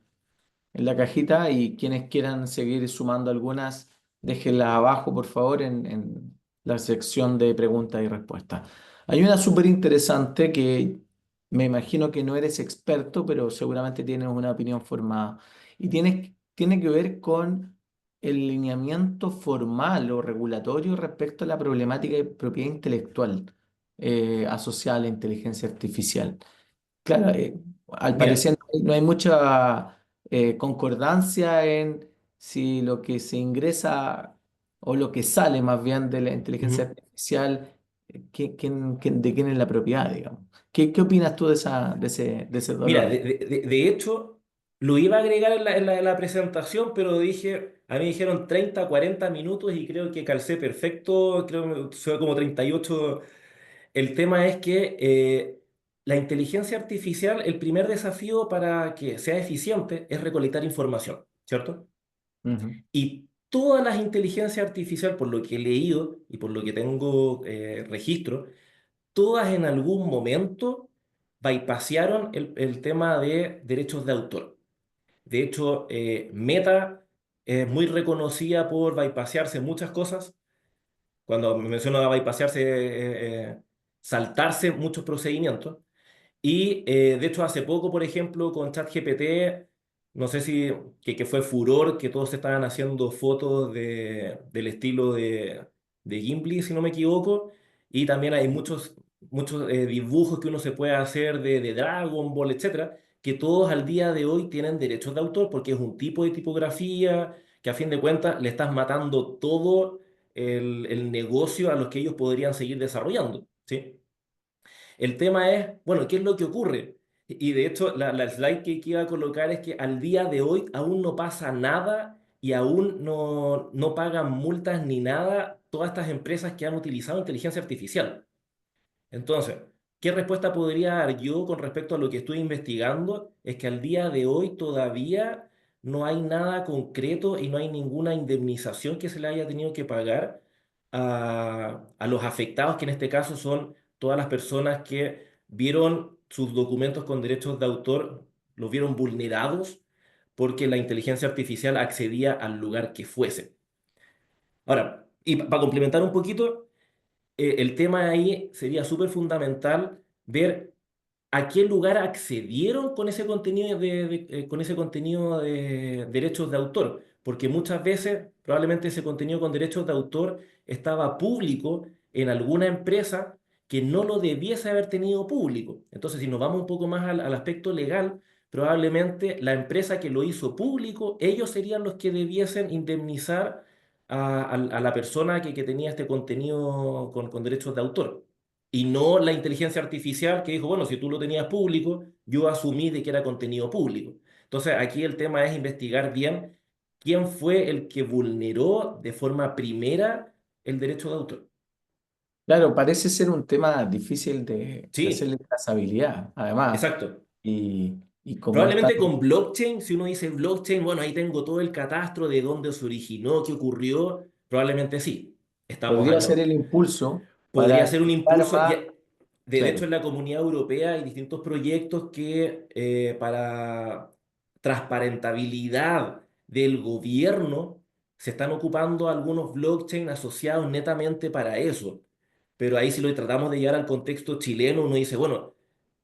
la cajita y quienes quieran seguir sumando algunas, déjenlas abajo, por favor, en la sección de preguntas y respuestas. Hay una súper interesante que me imagino que no eres experto, pero seguramente tienes una opinión formada. Y tiene que ver con el lineamiento formal o regulatorio respecto a la problemática de propiedad intelectual asociada a la inteligencia artificial. Claro, al Mira, parecer no hay mucha concordancia en si lo que se ingresa o lo que sale más bien de la inteligencia ujú. artificial, de quién es la propiedad, digamos. ¿Qué opinas tú de de ese Mira, dolor? de hecho, lo iba a agregar en la presentación, pero dije, a mí me dijeron 30, 40 minutos y creo que calcé perfecto, creo que fue como 38. El tema es que la inteligencia artificial, el primer desafío para que sea eficiente es recolectar información, ¿cierto? Ujú, Y todas las inteligencias artificiales, por lo que he leído y por lo que tengo registro, todas en algún momento bypasearon el tema de derechos de autor. De hecho, Meta es muy reconocida por bypasearse muchas cosas. Cuando me menciono a bypasearse, saltarse muchos procedimientos. Y de hecho, hace poco, por ejemplo, con ChatGPT, no sé si que fue furor, que todos estaban haciendo fotos del estilo de Gimli, si no me equivoco. Y también hay muchos dibujos que uno se puede hacer de Dragon Ball, etcétera, que todos al día de hoy tienen derechos de autor porque es un tipo de tipografía que a fin de cuentas le estás matando todo el negocio a los que ellos podrían seguir desarrollando, ¿sí? El tema es, bueno, ¿qué es lo que ocurre? Y de hecho, la slide que iba a colocar es que al día de hoy aún no pasa nada y aún no pagan multas ni nada todas estas empresas que han utilizado inteligencia artificial. Entonces, ¿qué respuesta podría dar yo con respecto a lo que estoy investigando? Es que al día de hoy todavía no hay nada concreto y no hay ninguna indemnización que se le haya tenido que pagar a los afectados, que en este caso son todas las personas que vieron sus documentos con derechos de autor, los vieron vulnerados porque la inteligencia artificial accedía al lugar que fuese. Ahora, y para complementar un poquito, el tema ahí sería súper fundamental ver a qué lugar accedieron con ese contenido con ese contenido de derechos de autor, porque muchas veces probablemente ese contenido con derechos de autor estaba público en alguna empresa que no lo debiese haber tenido público. Entonces, si nos vamos un poco más al aspecto legal, probablemente la empresa que lo hizo público, ellos serían los que debiesen indemnizar a la persona que tenía este contenido con derechos de autor. Y no la inteligencia artificial que dijo, bueno, si tú lo tenías público, yo asumí de que era contenido público. Entonces, aquí el tema es investigar bien quién fue el que vulneró de forma primera el derecho de autor. Claro, parece ser un tema difícil de Sí, hacerle trazabilidad, además. exacto. Y como es tan, Probablemente con blockchain, si uno dice blockchain, bueno, ahí tengo todo el catastro de dónde se originó, qué ocurrió, probablemente sí. Estamos podría ser al, el impulso podría para ser un crear impulso. más, De hecho, claro. en la Comunidad Europea hay distintos proyectos que para transparentabilidad del gobierno se están ocupando algunos blockchain asociados netamente para eso. Pero ahí si lo tratamos de llevar al contexto chileno, uno dice, bueno,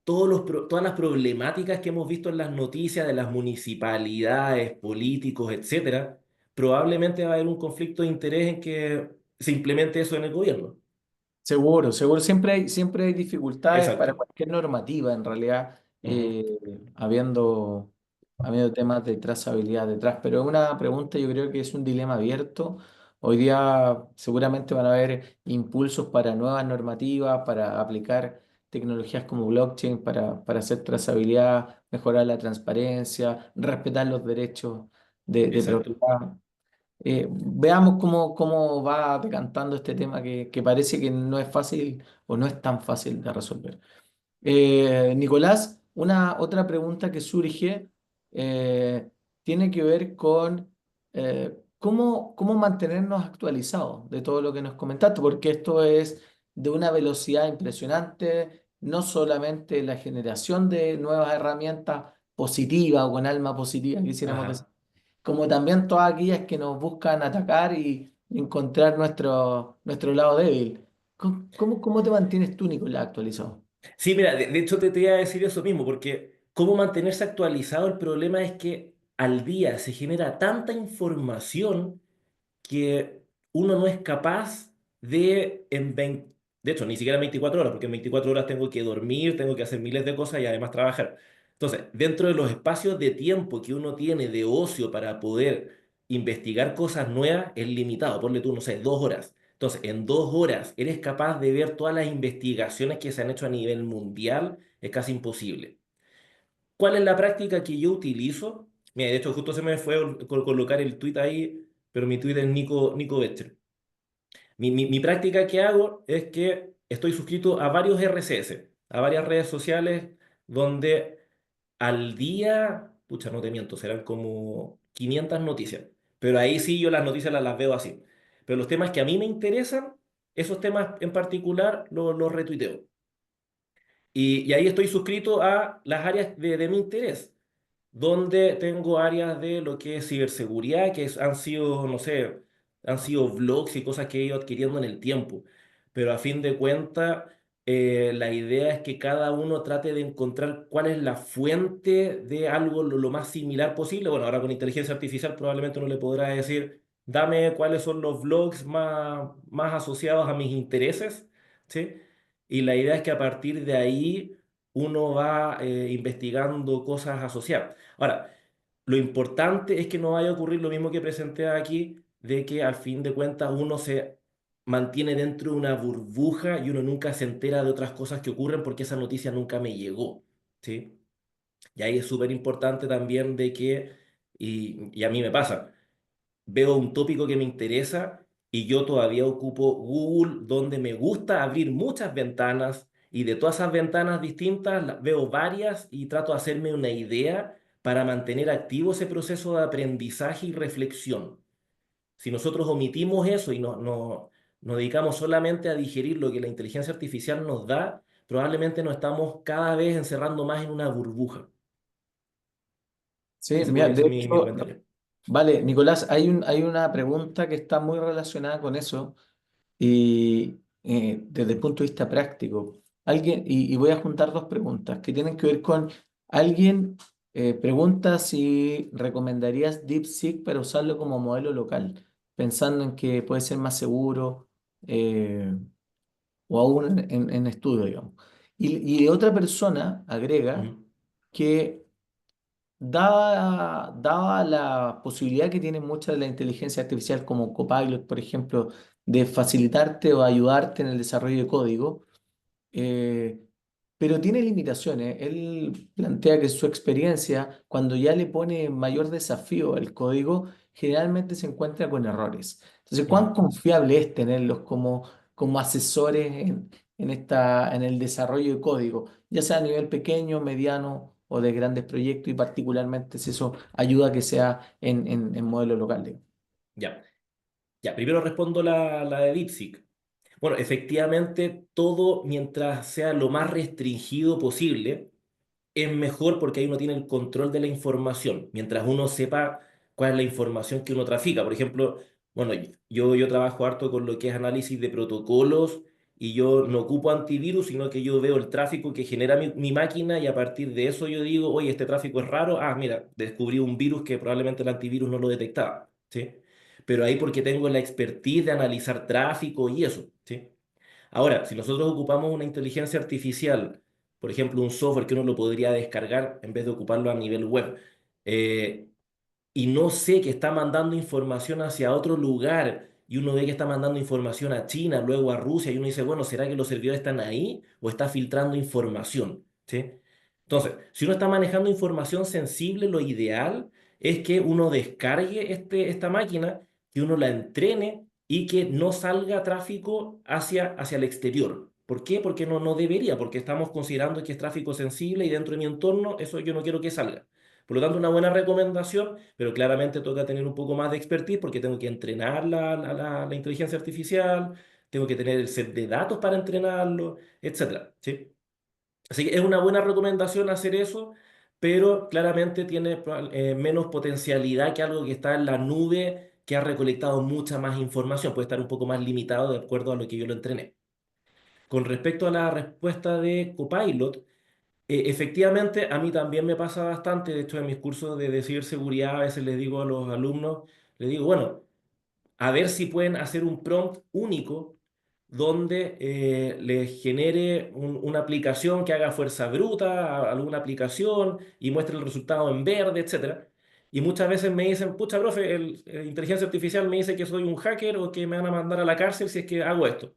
todas las problemáticas que hemos visto en las noticias de las municipalidades, políticos, etcétera, probablemente va a haber un conflicto de interés en que se implemente eso en el gobierno. Seguro, seguro. Siempre hay dificultades para Exacto. cualquier normativa, en realidad, Ujú. habiendo. habiendo temas de trazabilidad detrás, pero es una pregunta, yo creo que es un dilema abierto. Hoy día seguramente van a haber impulsos para nuevas normativas, para aplicar tecnologías como blockchain, para hacer trazabilidad, mejorar la transparencia, respetar los derechos de Exacto. propiedad. Veamos cómo va decantando este tema que parece que no es fácil o no es tan fácil de resolver. Nicolás, una otra pregunta que surge tiene que ver con cómo mantenernos actualizados de todo lo que nos comentaste, porque esto es de una velocidad impresionante, no solamente la generación de nuevas herramientas positivas o con alma positiva, quisiéramos decir, Ajá. como también todas aquellas que nos buscan atacar y encontrar nuestro lado débil. ¿Cómo te mantienes tú, Nicolás, actualizado? Sí, mira, de hecho te iba a decir eso mismo, porque cómo mantenerse actualizado, el problema es que al día se genera tanta información que uno no es capaz en 20, de hecho, ni siquiera en 24 horas, porque en 24 horas tengo que dormir, tengo que hacer miles de cosas y además trabajar. Entonces, dentro de los espacios de tiempo que uno tiene de ocio para poder investigar cosas nuevas, es limitado. Ponle tú, no sé, 2 horas. Entonces, en 2 horas eres capaz de ver todas las investigaciones que se han hecho a nivel mundial, es casi imposible. ¿Cuál es la práctica que yo utilizo? Mira, de hecho, justo se me fue colocar el tweet ahí, pero mi tweet es Nico Betcher. Mi práctica que hago es que estoy suscrito a varios RCS, a varias redes sociales, donde al día, pucha, no te miento, serán como 500 noticias. Pero ahí sí yo las noticias las veo así. Pero los temas que a mí me interesan, esos temas en particular, los retuiteo. Y ahí estoy suscrito a las áreas de mi interés, donde tengo áreas de lo que es ciberseguridad, han sido, no sé, han sido blogs y cosas que he ido adquiriendo en el tiempo. Pero a fin de cuentas, la idea es que cada uno trate de encontrar cuál es la fuente de algo lo más similar posible. Bueno, ahora con inteligencia artificial probablemente uno le podrá decir, dame cuáles son los blogs más asociados a mis intereses, ¿sí? Y la idea es que a partir de ahí uno va investigando cosas asociadas. Ahora, lo importante es que no vaya a ocurrir lo mismo que presenté aquí, de que al fin de cuentas uno se mantiene dentro de una burbuja y uno nunca se entera de otras cosas que ocurren porque esa noticia nunca me llegó, ¿sí? Y ahí es súper importante también de que, y a mí me pasa, veo un tópico que me interesa y yo todavía ocupo Google, donde me gusta abrir muchas ventanas y de todas esas ventanas distintas veo varias y trato de hacerme una idea para mantener activo ese proceso de aprendizaje y reflexión. Si nosotros omitimos eso y nos dedicamos solamente a digerir lo que la inteligencia artificial nos da, probablemente nos estamos cada vez encerrando más en una burbuja. Sí, Ese mira, podría de ser mi hecho, comentario. vale, Nicolás, hay una pregunta que está muy relacionada con eso y desde el punto de vista práctico. Y voy a juntar dos preguntas que tienen que ver con alguien pregunta si recomendarías DeepSeek para usarlo como modelo local, pensando en que puede ser más seguro o aún en estudio, digamos. Y otra persona agrega Ujú. que dada la posibilidad que tiene mucha de la inteligencia artificial como Copilot, por ejemplo, de facilitarte o ayudarte en el desarrollo de código, eh, pero tiene limitaciones. Él plantea que su experiencia, cuando ya le pone mayor desafío al código, generalmente se encuentra con errores. Entonces, ¿cuán Ujú. confiable es tenerlos como asesores en el desarrollo de código, ya sea a nivel pequeño, mediano o de grandes proyectos, y particularmente si eso ayuda a que sea en modelo local, digamos? Ya, ya, primero respondo la de DeepSeek. Bueno, efectivamente, todo mientras sea lo más restringido posible, es mejor porque ahí uno tiene el control de la información, mientras uno sepa cuál es la información que uno trafica. Por ejemplo, bueno, yo trabajo harto con lo que es análisis de protocolos y yo no ocupo antivirus, sino que yo veo el tráfico que genera mi máquina y a partir de eso yo digo, oye, este tráfico es raro, ah, mira, descubrí un virus que probablemente el antivirus no lo detectaba, ¿sí? Pero ahí porque tengo la expertise de analizar tráfico y eso, ¿sí? Ahora, si nosotros ocupamos una inteligencia artificial, por ejemplo, un software que uno lo podría descargar en vez de ocuparlo a nivel web, eh, y no sé que está mandando información hacia otro lugar y uno ve que está mandando información a China, luego a Rusia y uno dice, bueno, ¿será que los servidores están ahí o está filtrando información? ¿Sí? Entonces, si uno está manejando información sensible, lo ideal es que uno descargue esta máquina, que uno la entrene y que no salga tráfico hacia el exterior. ¿Por qué? Porque no debería, porque estamos considerando que es tráfico sensible y dentro de mi entorno eso yo no quiero que salga. Por lo tanto, una buena recomendación, pero claramente toca tener un poco más de expertise porque tengo que entrenar la inteligencia artificial, tengo que tener el set de datos para entrenarlo, etcétera, ¿sí? Así que es una buena recomendación hacer eso, pero claramente tiene menos potencialidad que algo que está en la nube, que ha recolectado mucha más información, puede estar un poco más limitado de acuerdo a lo que yo lo entrené. Con respecto a la respuesta de Copilot, efectivamente, a mí también me pasa bastante. De hecho, en mis cursos de ciberseguridad a veces les digo a los alumnos, les digo, bueno, a ver si pueden hacer un prompt único donde les genere una aplicación que haga fuerza bruta, alguna aplicación y muestre el resultado en verde, etcétera. Y muchas veces me dicen, pucha, profe, inteligencia artificial me dice que soy un hacker o que me van a mandar a la cárcel si es que hago esto.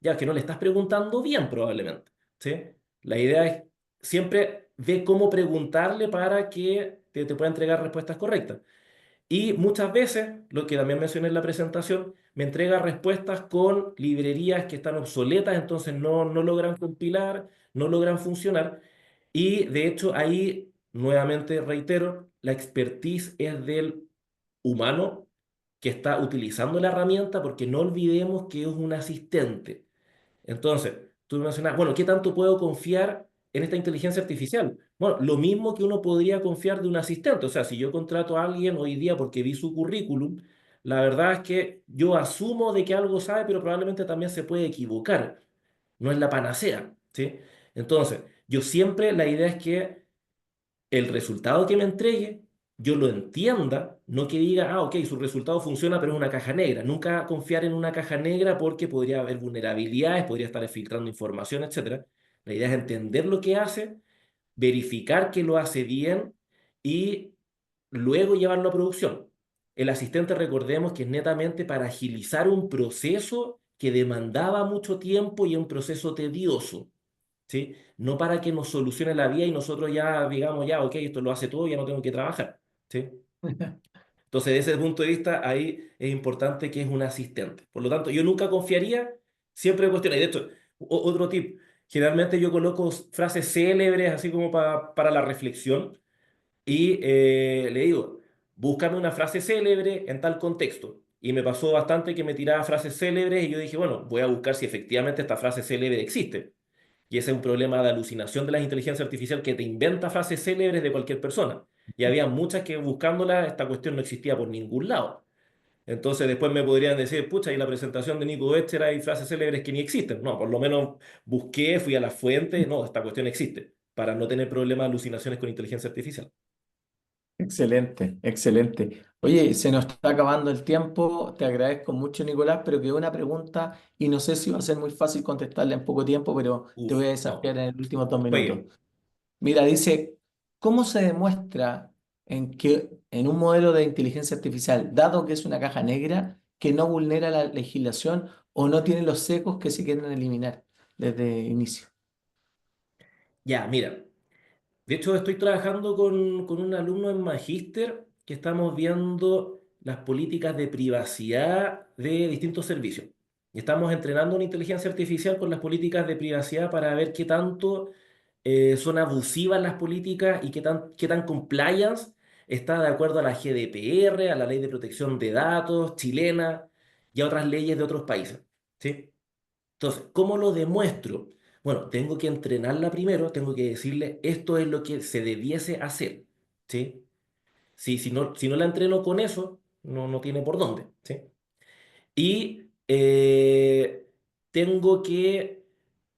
Ya que no le estás preguntando bien probablemente, ¿sí? La idea es siempre ve cómo preguntarle para que te pueda entregar respuestas correctas. Y muchas veces, lo que también mencioné en la presentación, me entrega respuestas con librerías que están obsoletas, entonces no logran compilar, no logran funcionar. Y de hecho ahí, nuevamente reitero, la expertise es del humano que está utilizando la herramienta porque no olvidemos que es un asistente. Entonces, tú mencionas, bueno, ¿qué tanto puedo confiar en esta inteligencia artificial? Bueno, lo mismo que uno podría confiar de un asistente. O sea, si yo contrato a alguien hoy día porque vi su currículum, la verdad es que yo asumo de que algo sabe, pero probablemente también se puede equivocar. No es la panacea, ¿sí? Entonces, yo siempre la idea es que el resultado que me entregue, yo lo entienda, no que diga, ah, ok, su resultado funciona, pero es una caja negra. Nunca confiar en una caja negra porque podría haber vulnerabilidades, podría estar filtrando información, etcétera. La idea es entender lo que hace, verificar que lo hace bien y luego llevarlo a producción. El asistente, recordemos que es netamente para agilizar un proceso que demandaba mucho tiempo y un proceso tedioso. ¿Sí? No para que nos solucione la vida y nosotros ya digamos, ya, ok, esto lo hace todo, ya no tengo que trabajar, ¿sí? Entonces, desde ese punto de vista, ahí es importante que es un asistente. Por lo tanto, yo nunca confiaría, siempre cuestionar. Y de hecho, otro tip, generalmente yo coloco frases célebres, así como para la reflexión, y le digo, búscame una frase célebre en tal contexto. Y me pasó bastante que me tiraba frases célebres y yo dije, bueno, voy a buscar si efectivamente esta frase célebre existe. Y ese es un problema de alucinación de la inteligencia artificial que te inventa frases célebres de cualquier persona. Y había muchas que buscándola esta cuestión no existía por ningún lado. Entonces después me podrían decir, pucha, y la presentación de Nico Webster hay frases célebres que ni existen. No, por lo menos busqué, fui a la fuente, no, esta cuestión existe, para no tener problemas de alucinaciones con inteligencia artificial. Excelente, excelente. Oye, se nos está acabando el tiempo. Te agradezco mucho, Nicolás, pero quedó una pregunta y no sé si va a ser muy fácil contestarla en poco tiempo, pero te voy a Uf, no, desafiar en los últimos 2 minutos. juegue. Mira, dice, ¿cómo se demuestra en que en un modelo de inteligencia artificial, dado que es una caja negra, que no vulnera la legislación o no tiene los secos que se quieren eliminar desde inicio? Ya, mira. De hecho, estoy trabajando con un alumno en magíster que estamos viendo las políticas de privacidad de distintos servicios. Y estamos entrenando una inteligencia artificial con las políticas de privacidad para ver qué tanto son abusivas las políticas y qué tan compliance está de acuerdo a la GDPR, a la Ley de Protección de Datos chilena y a otras leyes de otros países. ¿Sí? Entonces, ¿cómo lo demuestro? Bueno, tengo que entrenarla primero, tengo que decirle esto es lo que se debiese hacer, ¿sí? Si no la entreno con eso, no tiene por dónde, ¿sí? Y tengo que,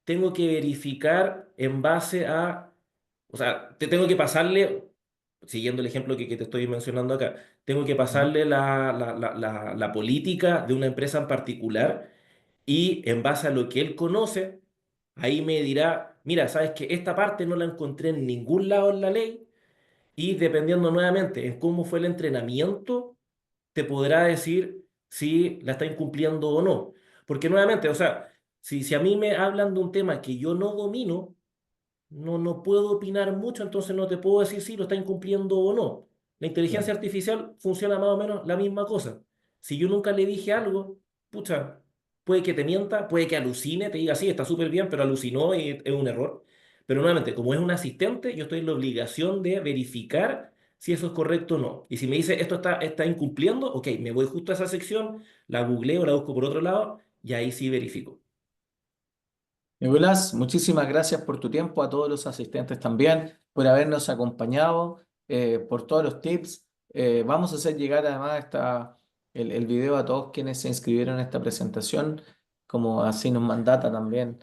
tengo que verificar en base a, o sea, te tengo que pasarle, siguiendo el ejemplo que te estoy mencionando acá, tengo que ¿Mm? pasarle la política de una empresa en particular y en base a lo que él conoce, ahí me dirá, mira, sabes que esta parte no la encontré en ningún lado en la ley y dependiendo nuevamente en cómo fue el entrenamiento, te podrá decir si la está incumpliendo o no. Porque nuevamente, o sea, si a mí me hablan de un tema que yo no domino, no puedo opinar mucho, entonces no te puedo decir si lo está incumpliendo o no. La inteligencia Claro. artificial funciona más o menos la misma cosa. Si yo nunca le dije algo, pucha, puede que te mienta, puede que alucine, te diga, sí, está súper bien, pero alucinó y es un error. Pero nuevamente, como es un asistente, yo estoy en la obligación de verificar si eso es correcto o no. Y si me dice, esto está incumpliendo, ok, me voy justo a esa sección, la googleo, la busco por otro lado, y ahí sí verifico. Nicolás, muchísimas gracias por tu tiempo, a todos los asistentes también, por habernos acompañado, por todos los tips. Vamos a hacer llegar además el video a todos quienes se inscribieron en esta presentación, como así nos mandata también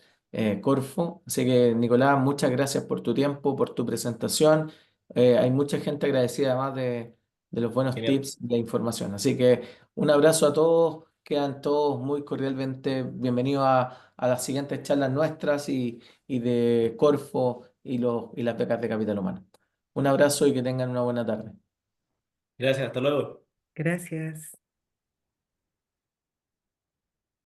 Corfo. Así que, Nicolás, muchas gracias por tu tiempo, por tu presentación. Hay mucha gente agradecida además de los buenos Genial. tips, de la información. Así que un abrazo a todos, quedan todos muy cordialmente bienvenidos a las siguientes charlas nuestras y de Corfo y las becas de Capital Humano. Un abrazo y que tengan una buena tarde. Gracias, hasta luego. Gracias.